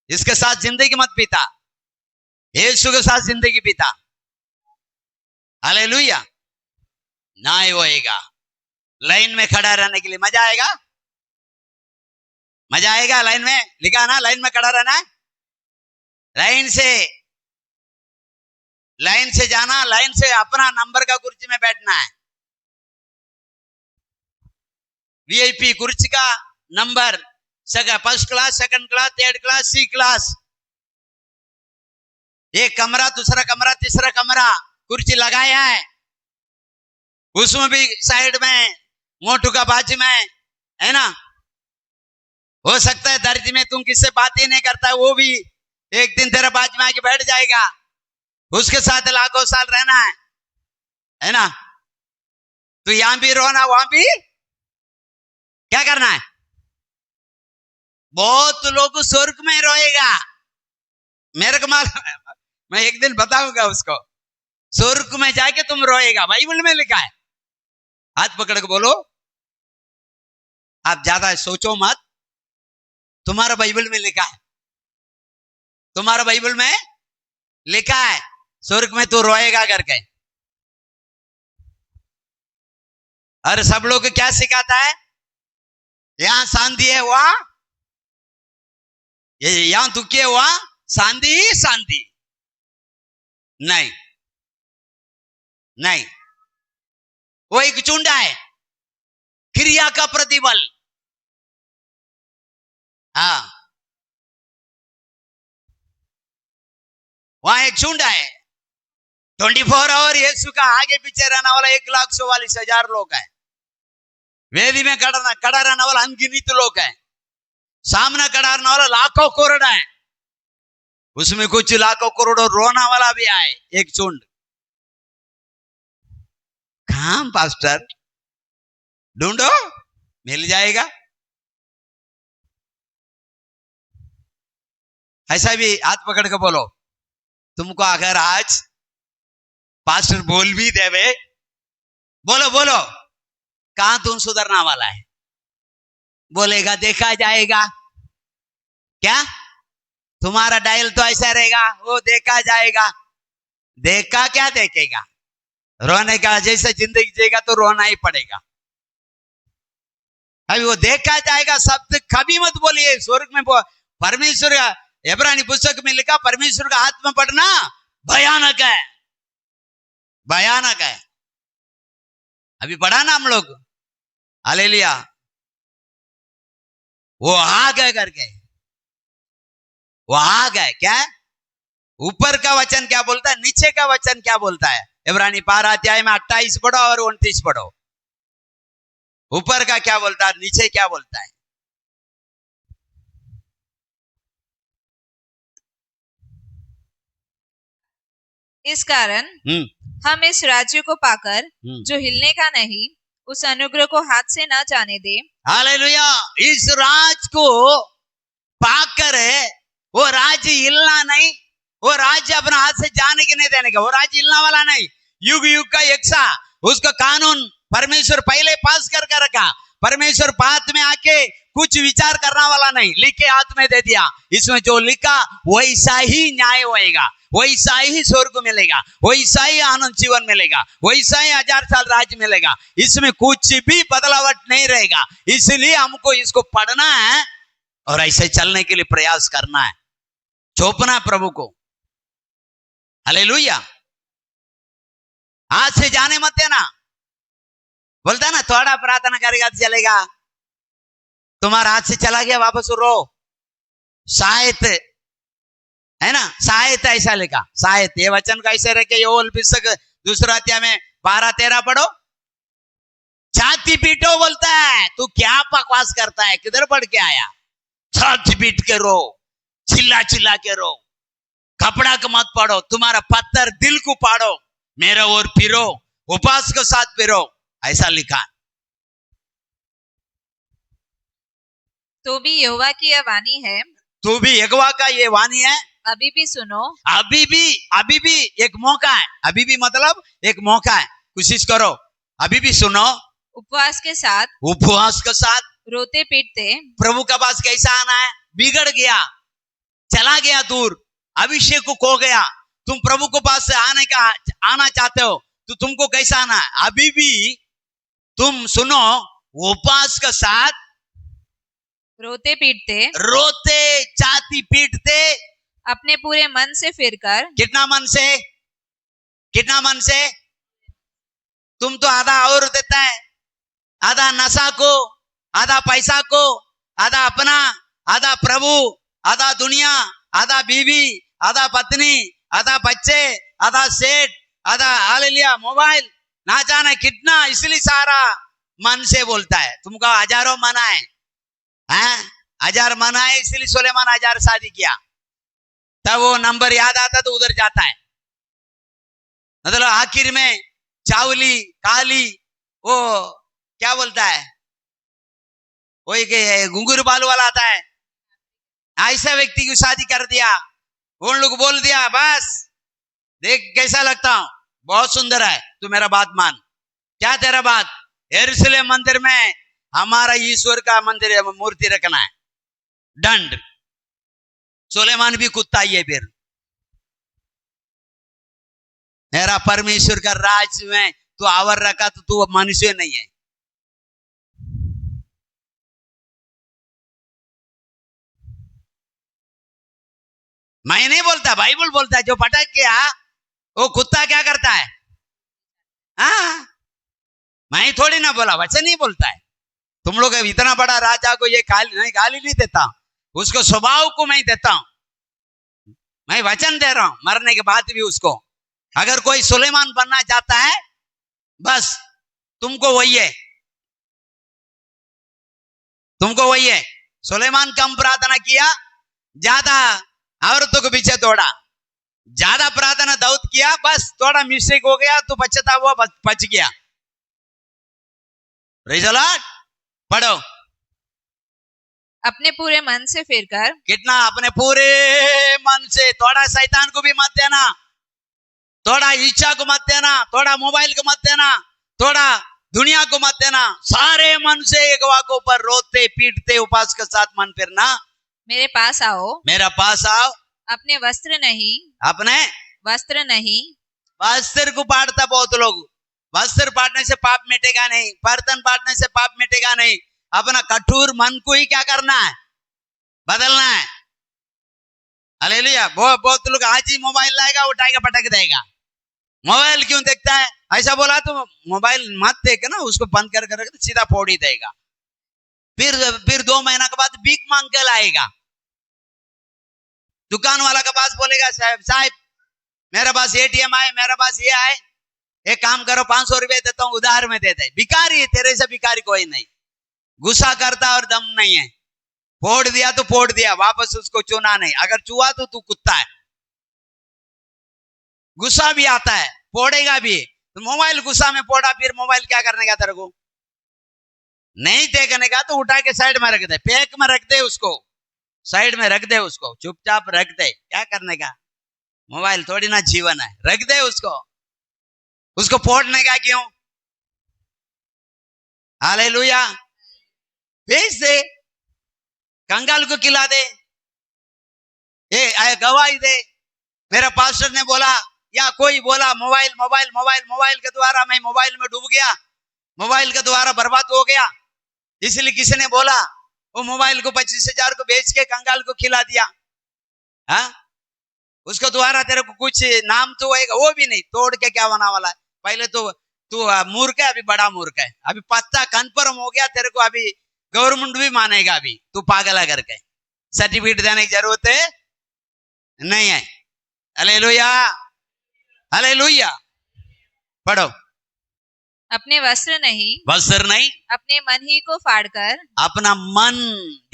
इसके साथ जिंदगी मत बीता, यीशु के साथ जिंदगी बीता। हालेलुया। ना ही होएगा। लाइन में खड़ा रहने के लिए मजा आएगा, मजा आएगा। लाइन में लिखा ना, लाइन में खड़ा रहना है, लाइन से जाना, लाइन से अपना नंबर का कुर्सी में बैठना है। वीआईपी कुर्सी का नंबर, first class, second class, third class, C class, एक कमरा, दूसरा कमरा, तीसरा कमरा कुर्सी लगाया है। उसमें भी साइड में मोटू का बाजू में है ना। हो सकता है दर्ज में तुम किससे बात ही नहीं करता, वो भी एक दिन तेरा बाजू में आके बैठ जाएगा, उसके साथ लाखों साल रहना है ना। तो यहां भी रोना, वहां भी क्या करना है? बहुत लोग स्वर्ग में रोएगा, मेरे को मालूम, मैं एक दिन बताऊंगा उसको। स्वर्ग में जाके तुम रोएगा, बाइबल में लिखा है। हाथ पकड़ के बोलो, आप ज्यादा सोचो मत, तुम्हारा बाइबल में लिखा है, तुम्हारा बाइबल में लिखा है स्वर्ग में तू रोएगा करके। और सब लोग क्या सिखाता है? यहां शांति है, वहां यहां दुखी है, वहां शांति ही शांति। नहीं नहीं, वो एक चुंडा है, क्रिया का प्रतिबल। हाँ, वहां एक चुंडा है। 24 आवर यीशु का आगे पीछे रहने वाला 1,44,000 लोग हैं। वेदी में खड़ा रहने वाला अनगिनत लोग हैं। सामने खड़ा रहने वाला लाखों करोड़ है, उसमें कुछ लाखों करोड़ों रोना वाला भी आए, एक चुंड। कहां पास्टर? ढूंढो, मिल जाएगा। ऐसा भी हाथ पकड़ के बोलो, तुमको अगर आज पास्टर बोल भी देवे, बोलो बोलो, कहां तुम सुधरना वाला है? बोलेगा देखा जाएगा। क्या तुम्हारा डायल तो ऐसा रहेगा, वो देखा जाएगा। देखा क्या देखेगा? रोने का जैसे जिंदगी जिएगा तो रोना ही पड़ेगा। अभी वो देखा जाएगा शब्द कभी मत बोलिए। स्वर्ग में परमेश्वर का इब्रानी पुस्तक में लिखा, परमेश्वर का हाथ में पड़ना भयानक है, भयानक है। अभी पढ़ा ना हम लोग, हालेलुया। वो आ गए करके, वो आ गए। क्या ऊपर का वचन क्या बोलता है, नीचे का वचन क्या बोलता है? इब्रानी 12 अध्याय में 28 पढ़ो और 29 पढ़ो। ऊपर का क्या बोलता है, नीचे क्या बोलता है? इस कारण हम इस राज्य को पाकर जो हिलने का नहीं, उस अनुग्रह को हाथ से न जाने दे। हालेलुया। इस राज को पाकर वो राज्य हिलना नहीं, वो राज्य अपना हाथ से जाने के नहीं देने का, वो राज्य हिलना वाला नहीं। युग युग का यक्षा उसका कानून परमेश्वर पहले पास कर रखा। परमेश्वर बाद में आके कुछ विचार करना वाला नहीं, लिख के हाथ में दे दिया। इसमें जो लिखा वैसा ही न्याय होएगा, वैसा ही स्वर्ग मिलेगा, वैसा ही आनंद जीवन मिलेगा, वैसा ही 1000 साल राज्य मिलेगा। इसमें कुछ भी बदलावट नहीं रहेगा। इसलिए हमको इसको पढ़ना है और ऐसे चलने के लिए प्रयास करना है, चौपना प्रभु को। हालेलुया। हाथ से जाने मत देना। बोलता ना थोड़ा प्रार्थना करेगा तो चलेगा, तुम्हारा हाथ से चला गया वापस रो। शायद है ना, शायद ऐसा लिखा, शायद ये वचन कैसे रखे, योएल पुस्तक दूसरा अध्याय में 12-13 पढ़ो। छाती पीटो बोलता है, तू क्या बकवास करता है, किधर पढ़ के आया? छाती पीट के रो, चिल्ला चिल्ला के रो, कपड़ा को मत पढ़ो, तुम्हारा पत्थर दिल को पाड़ो, मेरा और फिरो, उपवास के साथ फिरो, ऐसा लिखा। तो भी यहोवा की यह वाणी है, तो भी यहोवा का ये वाणी है, अभी भी सुनो। अभी भी एक मौका है। अभी भी मतलब एक मौका है, कोशिश करो, अभी भी सुनो। उपवास के साथ, उपवास के साथ रोते पीटते। प्रभु का पास कैसा आना है? बिगड़ गया, चला गया दूर, अभिषेक को खो गया, तुम प्रभु को पास से आना चाहते हो तो तुमको कैसा आना है? अभी भी तुम सुनो, उपवास के साथ, रोते पीटते, रोते छाती पीटते, अपने पूरे मन से फिरकर। कितना मन से? कितना मन से? तुम तो आधा और देता है, आधा नशा को, आधा पैसा को, आधा अपना, आधा प्रभु, आधा दुनिया, आधा बीवी, आधा पत्नी, आधा बच्चे, आधा सेठ, आधा हालेलुया मोबाइल, ना जाने कितना। इसलिए सारा मन से बोलता है। तुमको हजारों मना है, 1000 मना है, इसलिए सुलेमान 1000 शादी किया। तब वो नंबर याद आता तो उधर जाता है। मतलब आखिर में चावली काली, वो क्या बोलता है, वही घुंघरू बालू वाला आता है, ऐसा व्यक्ति की शादी कर दिया। उन लोग बोल दिया बस देख कैसा लगता हूं, बहुत सुंदर है, तू मेरा बात मान। क्या तेरा बात? यरूशलेम मंदिर में हमारा ईश्वर का मंदिर मूर्ति रखना है, दंड। सुलेमान भी कुत्ता ही है। फिर मेरा परमेश्वर का राज में तू आवर रखा तो तू मनुष्य नहीं है। मैं नहीं बोलता, बाइबल बोलता है। जो भटक गया वो कुत्ता क्या करता है? मैं थोड़ी ना बोला, वचन नहीं बोलता है। तुम लोग इतना बड़ा राजा को ये गाली नहीं देता, उसको स्वभाव को मैं देता हूं। मैं वचन दे रहा हूं, मरने के बाद भी उसको। अगर कोई सुलेमान बनना चाहता है, बस तुमको वही है, तुमको वही है। सुलेमान कम प्रार्थना किया, ज्यादा औरतों के पीछे दौड़ा। ज्यादा प्रार्थना दाऊद किया, बस थोड़ा मिस्टेक हो गया तो बचता हुआ बच गया। Praise the Lord. पढ़ो। अपने पूरे मन से फिरकर। कितना? अपने पूरे मन से। थोड़ा शैतान को भी मत देना, थोड़ा इच्छा को मत देना, थोड़ा मोबाइल को मत देना, थोड़ा दुनिया को मत देना, सारे मन से यहोवा के ऊपर रोते पीटते उपास के साथ मन फिरना। मेरे पास आओ, मेरा पास आओ, अपने वस्त्र नहीं, अपने वस्त्र नहीं, वस्त्र को पाटता बहुत लोग। वस्त्र पाटने से पाप मिटेगा नहीं, बर्तन पाटने से पाप मिटेगा नहीं। अपना कठोर मन को ही क्या करना है, बदलना है। हालेलुया। बहुत लोग आज ही मोबाइल लाएगा, उठाएगा, पटक देगा। मोबाइल क्यों देखता है? ऐसा बोला तो मोबाइल मत देख ना, उसको बंद कर कर सीधा फोड़ ही देगा। फिर 2 महीना के बाद भीख मांग के लाएगा। दुकान वाला के पास बोलेगा, साहब मेरे पास एटीएम आए, मेरे पास ये आए, एक काम करो 500 रुपए देता हूं, उधार में दे दे। भिखारी है, तेरे से भिखारी कोई नहीं। गुस्सा करता और दम नहीं है। फोड़ दिया तो फोड़ दिया, वापस उसको चुना नहीं। अगर चुआ तो तू कुत्ता है। गुस्सा भी आता है, फोड़ेगा भी। तो मोबाइल गुस्सा में फोड़ा, फिर मोबाइल क्या करने का तेरे को? नहीं देखने का तो उठा के साइड में रख दे, पैक में रख दे, उसको साइड में रख दे, उसको चुपचाप रख दे। क्या करने का? मोबाइल थोड़ी ना जीवन है, रख दे उसको फोड़ने का क्यों? हालेलुया। भेज दे, कंगाल को खिला दे, ये गवाही दे। मेरा पास्टर ने बोला या कोई बोला, मोबाइल मोबाइल मोबाइल मोबाइल के द्वारा मैं मोबाइल में डूब गया, मोबाइल के द्वारा बर्बाद हो गया। इसलिए किसी ने बोला वो मोबाइल को 25,000 को बेच के कंगाल को खिला दिया। हाँ, उसको द्वारा तेरे को कुछ नाम तो होएगा, वो भी नहीं। तोड़ के क्या बना वाला है? पहले तो तू मूर्ख है, अभी बड़ा मूर्ख है। अभी पत्ता कन्फर्म हो गया तेरे को, अभी गवर्नमेंट भी मानेगा। अभी तू पागल है करके सर्टिफिकेट देने की जरूरत है नहीं है। Hallelujah, hallelujah. पढ़ो। अपने वस्त्र नहीं, वस्त्र नहीं, अपने मन ही को फाड़कर, अपना मन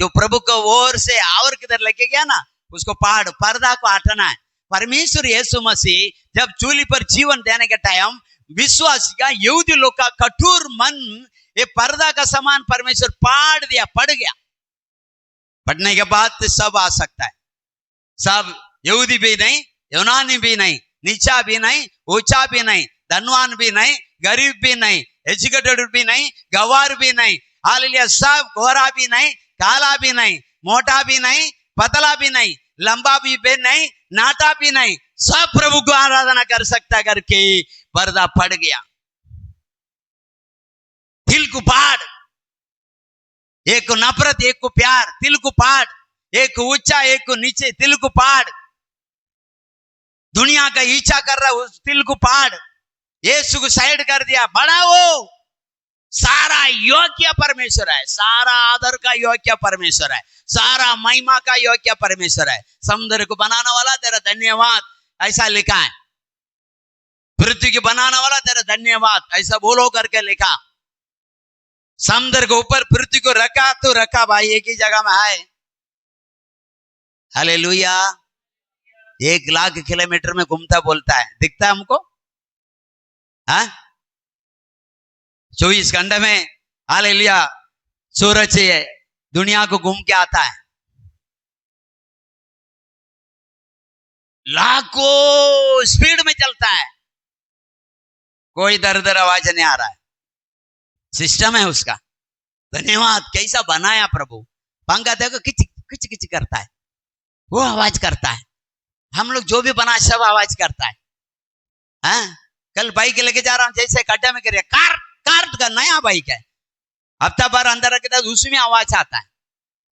जो प्रभु को ओर से और किधर लेके गया ना, उसको पाड़, पर्दा को हटाना है। परमेश्वर यीशु मसीह जब चूली पर जीवन देने के टाइम विश्वासी का, यहूदी लोग का कठोर मन, ये पर्दा का समान परमेश्वर पाड़ दिया, पड़ गया। पढ़ने के बाद तो सब आ सकता है। सब, यहूदी भी नहीं, यूनानी भी नहीं, नीचा भी नहीं, ऊंचा भी नहीं, धनवान भी नहीं, गरीब भी नहीं, एजुकेटेड भी नहीं, गवार भी नहीं। हालेलुया। सब, गोरा भी नहीं, काला भी नहीं, मोटा भी नहीं, पतला भी नहीं, लंबा भी नहीं, नाटा भी नहीं, सब प्रभु को आराधना कर सकता करके पर्दा पड़ गया। दिल को पाड़, एक को नफरत, एक को प्यार, दिल को पाड़। एक को ऊंचा, एक को नीचे, दिल को पाड़। दुनिया का इच्छा कर रहा है, उस दिल को पाड़। यीशु को साइड कर दिया, बड़ा वो सारा योग्य परमेश्वर है, सारा आदर का योग्य परमेश्वर है, सारा महिमा का योग्य परमेश्वर है। समुद्र को बनाने वाला तेरा धन्यवाद, ऐसा लिखा है। पृथ्वी को बनाने वाला तेरा धन्यवाद, ऐसा बोलो करके लिखा। समुद्र के ऊपर पृथ्वी को रखा तो रखा भाई, एक ही जगह में है। हालेलुया। 1,00,000 किलोमीटर में घूमता बोलता है, दिखता है हमको? हाँ, 24 घंटे में हालेलुया सूरज दुनिया को घूम के आता है। लाखों स्पीड में चलता है, कोई दर दर आवाज नहीं आ रहा है। सिस्टम है उसका। धन्यवाद। कैसा बनाया प्रभु। पंखा देखो किच किच किच करता है, वो आवाज करता है। हम लोग जो भी बना सब आवाज करता है। हाँ? कल बाइक लेके जा रहा हूं, जैसे गड्ढे में गिर, कार का नया बाइक है, हफ्ता भर अंदर रखे तो उसमें आवाज आता है।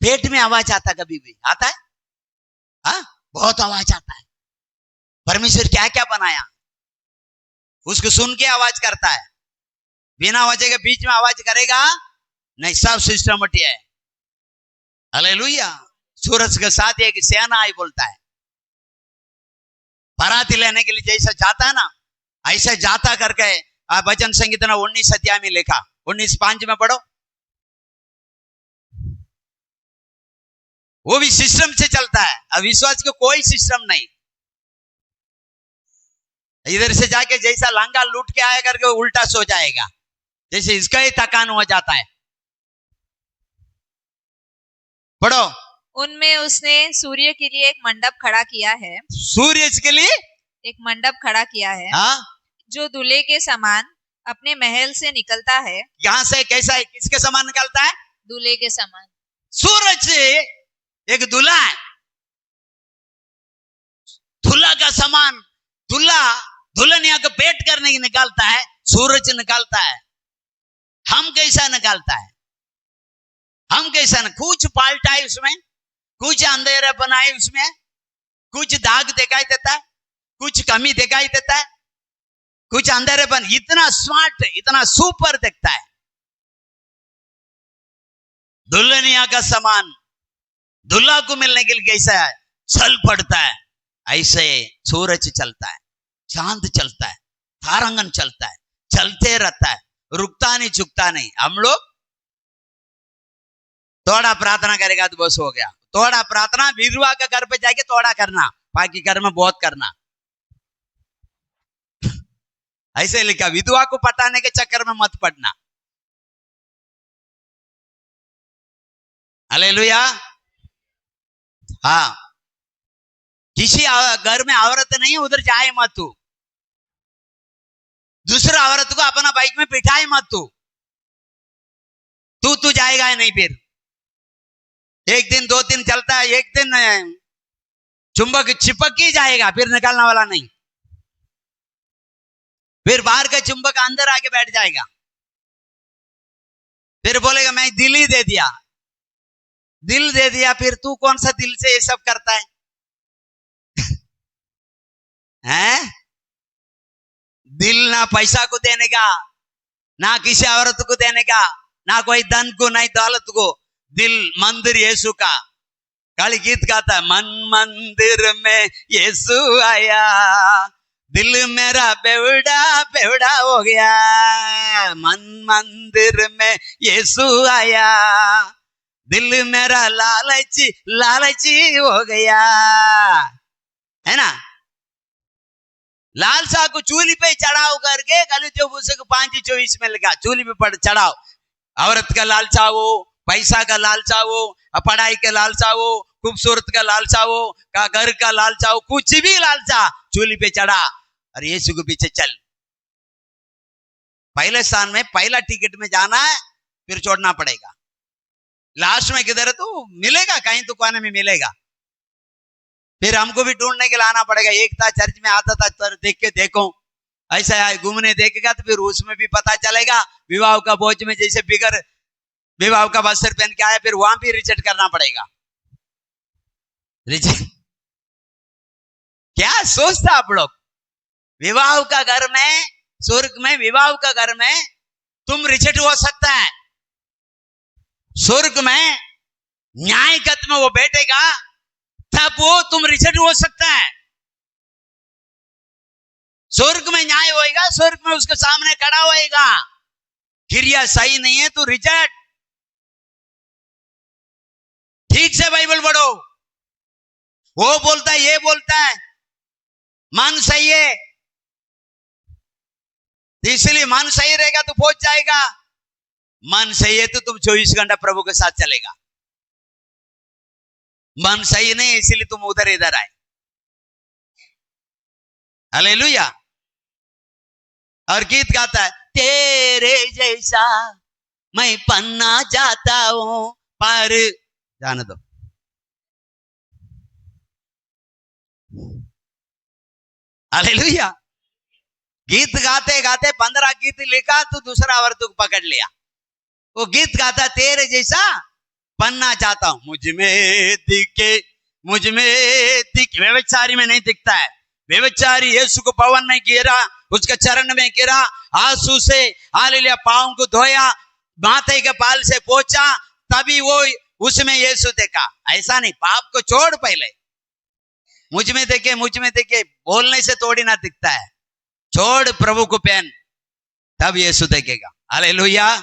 पेट में आवाज आता है, कभी भी आता है। हाँ? बहुत आवाज आता है। परमेश्वर क्या क्या बनाया, उसको सुन के आवाज करता है। बिना वजह के बीच में आवाज करेगा नहीं, सब सिस्टमेटिक है। हालेलुया। सूरज के साथ एक सेना आई बोलता है। बराती लेने के लिए जैसा जाता है ना, ऐसे जाता करके भजन संगीत ने 19 अध्याय में लिखा। 19:5 में पढ़ो। वो भी सिस्टम से चलता है। अब विश्वास को कोई सिस्टम नहीं। इधर से जाके जैसा लांगा लूट के आया करके उल्टा सो जाएगा, जैसे इसका ही थकान हो जाता है। पढ़ो। उनमें उसने सूर्य के लिए एक मंडप खड़ा किया है। सूर्य के लिए एक मंडप खड़ा किया है। हाँ? जो दूल्हे के समान अपने महल से निकलता है, यहां से कैसा है, किसके समान निकलता है? दूल्हे के समान। सूरज एक दूल्हा है, दूल्हा का समान। दूल्हा दुल्हन यहाँ को पेट करने की निकालता है, सूरज निकालता है। हम कैसा निकालता है? हम कैसा न, कुछ पाल्टा है उसमें, कुछ अंधेरापन है उसमें, कुछ दाग दिखाई देता है, कुछ कमी दिखाई देता है, कुछ अंधेरेपन। इतना स्मार्ट, इतना सुपर दिखता है। दुल्हनिया का समान दुल्हा को मिलने के लिए कैसा है? चल पड़ता है। ऐसे सूरज चलता है, चांद चलता है, तारांगन चलता है, चलते रहता है, रुकता नहीं, झुकता नहीं। हम लोग थोड़ा प्रार्थना करेगा तो बस हो गया। थोड़ा प्रार्थना, विधवा के घर पे जाके थोड़ा करना, बाकी घर में बहुत करना। ऐसे लिखा, विधवा को पटाने के चक्कर में मत पड़ना। हालेलुया। हाँ, किसी घर में औरत नहीं है उधर जाए मत तू। दूसरा औरत को अपना बाइक में बिठाए मत तू। तू जाएगा नहीं। फिर एक दिन, 2 दिन चलता है, एक दिन चुंबक चिपक ही जाएगा, फिर निकालने वाला नहीं। फिर बाहर का चुंबक अंदर आके बैठ जाएगा, फिर बोलेगा मैं दिल ही दे दिया। दिल दे दिया, फिर तू कौन सा दिल से ये सब करता है? हैं? दिल ना पैसा को देने का, ना किसी औरत को देने का, ना कोई धन को, नहीं दौलत को। दिल मंदिर यीशु का। काली गीत गाता है, मन मंदिर में यीशु आया, दिल मेरा बेवड़ा बेवड़ा हो गया। मन मंदिर में यीशु आया, दिल मेरा लालची लालची हो गया। है ना? लालसा को चूली पे चढ़ाओ करके, कल जो उसे 5:24 में लिखा, चूली पे चढ़ाओ। औरत का लालसा हो, पैसा का लालसा हो, पढ़ाई का लालसा हो, खूबसूरत का लालसा हो, का घर का लालसा हो, कुछ भी लालसा चूली पे चढ़ा और यीशु के पीछे चल। पहले स्थान में, पहला टिकट में जाना है, फिर छोड़ना पड़ेगा। लास्ट में किधर है? तो मिलेगा कहीं दुकान में मिलेगा, फिर हमको भी ढूंढने के लाना पड़ेगा। एक था चर्च में आता था, तर देख के देखो, ऐसा घूमने देखेगा तो फिर उसमें भी पता चलेगा। विवाह का बोझ में जैसे बिगर विवाह का वस्त्र पहन के आया, फिर वहां भी रिजेक्ट करना पड़ेगा। रिजेक्ट क्या सोचता आप लोग? विवाह का घर में, स्वर्ग में, विवाह का घर में तुम रिजेक्ट हो सकता है। स्वर्ग में न्याय कत में वो बैठेगा, तब वो तुम रिजेक्ट हो सकता है। स्वर्ग में न्याय होएगा, स्वर्ग में उसके सामने खड़ा होएगा, क्रिया सही नहीं है तो रिजेक्ट। ठीक से बाइबल पढ़ो, वो बोलता है, ये बोलता है, मन सही है, इसलिए मन सही रहेगा तो पहुंच जाएगा। मन सही है तो तुम 24 घंटा प्रभु के साथ चलेगा। मन सही नहीं, इसीलिए तुम उधर इधर आए। हालेलुया। और गीत गाता है, तेरे जैसा मैं पन्ना जाता हूं पर, जाने दो। हालेलुया। गीत गाते गाते 15 गीत लिखा तो दूसरा वर्त को पकड़ लिया। वो गीत गाता, तेरे जैसा पन्ना चाहता हूं, मुझ में दिखे, मुझ में दिखे। व्यभिचारी में नहीं दिखता है। व्यभिचारी यीशु को पवन में गिरा, उसके चरण में गिरा, आंसू से हालेलुया पांव को धोया, माथे के बाल से पोंछा, तभी वो उसमें यीशु देखा। ऐसा नहीं, पाप को छोड़, पहले मुझ में देखे, मुझ में देखे बोलने से थोड़ी ना दिखता है। छोड़ प्रभु को पहन, तब यीशु देखेगा। Hallelujah,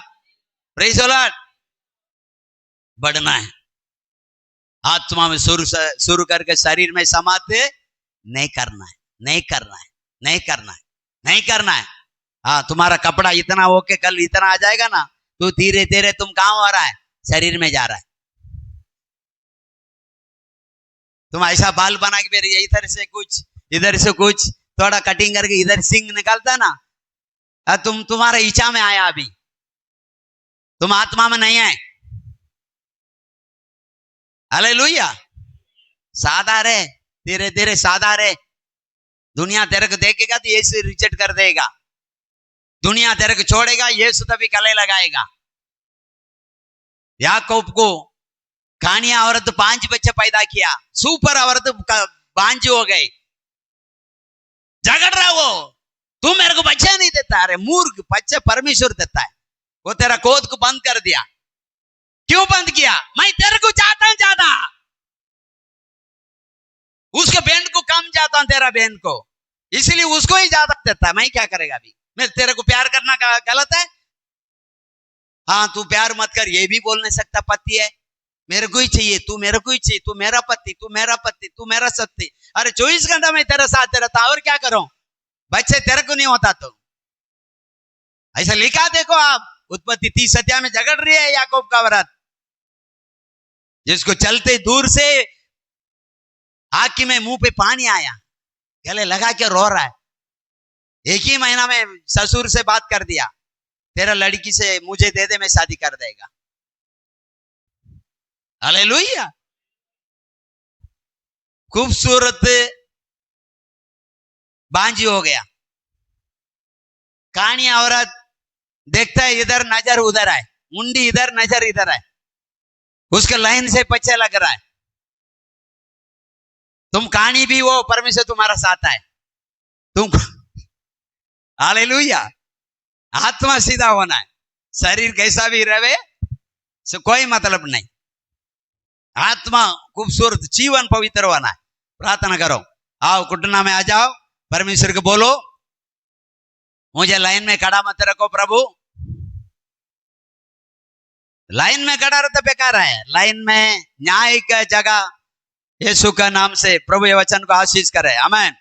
praise the Lord. बढ़ना है, आत्मा में शुरू करके शरीर में समाते नहीं करना है, नहीं करना है, नहीं करना है, नहीं करना है। हाँ, तुम्हारा कपड़ा इतना हो के कल इतना आ जाएगा ना, तो धीरे धीरे तुम कहां आ रहा है? शरीर में जा रहा है। तुम ऐसा बाल बना के फिर इधर से कुछ, इधर से कुछ, थोड़ा कटिंग करके इधर सिंग निकालता ना, तुम्हारे इच्छा में आया, अभी तुम आत्मा में नहीं आए। हालेलुया। साधा रहे, धीरे धीरे साधा रहे। दुनिया तेरे को देखेगा तो यीशु रिजेक्ट कर देगा, दुनिया तेरे को छोड़ेगा, यीशु तभी गले लगाएगा। याकूब को कानिया औरत 5 बच्चे पैदा किया, सुपर औरत बांझ हो गई, झगड़ रहा वो, तू मेरे को बच्चा नहीं देता। अरे मूर्ख, बच्चे परमेश्वर देता है, वो तेरा गोद को बंद कर दिया। क्यों बंद किया? मैं तेरे को चाहता हूं ज्यादा, उसके बहन को कम चाहता हूं, तेरा बहन को, इसलिए उसको ही ज्यादा देता है। मैं क्या करेगा? अभी मैं तेरे को प्यार करना गलत है? हाँ, तू प्यार मत कर, ये भी बोल नहीं सकता पति है, मेरे को ही चाहिए, तू मेरे को ही चाहिए, तू मेरा पति, तू मेरा पति, तू मेरा सत्य। अरे 24 घंटा मैं तेरे साथ रहता, और क्या करूं? बच्चे तेरे को नहीं होता तो ऐसा लिखा, देखो आप उत्पत्ति 30 अध्याय में झगड़ रही है याकूब का औरत, जिसको चलते दूर से आंख में मुंह पे पानी आया, गले लगा के रो रहा है। एक ही महीना में ससुर से बात कर दिया, तेरा लड़की से मुझे दे दे, मैं शादी कर देगा। हालेलुया। खूबसूरत बांझी हो गया। कहानी औरत देखता है, इधर नजर उधर है, मुंडी इधर नजर इधर है, उसके लाइन से पीछे लग रहा है। तुम कहानी भी वो, परमेश्वर तुम्हारा साथ है, तुम हालेलुया। आत्मा सीधा होना है, शरीर कैसा भी रहे से कोई मतलब नहीं। आत्मा खूबसूरत, जीवन पवित्र होना है। प्रार्थना करो, आओ घुटना में आ जाओ, परमेश्वर को बोलो, मुझे लाइन में खड़ा मत रखो प्रभु। लाइन में खड़ा रहता बेकार है, लाइन में न्याय का जगह यीशु का नाम से प्रभु ये वचन को आशीष करे, आमीन।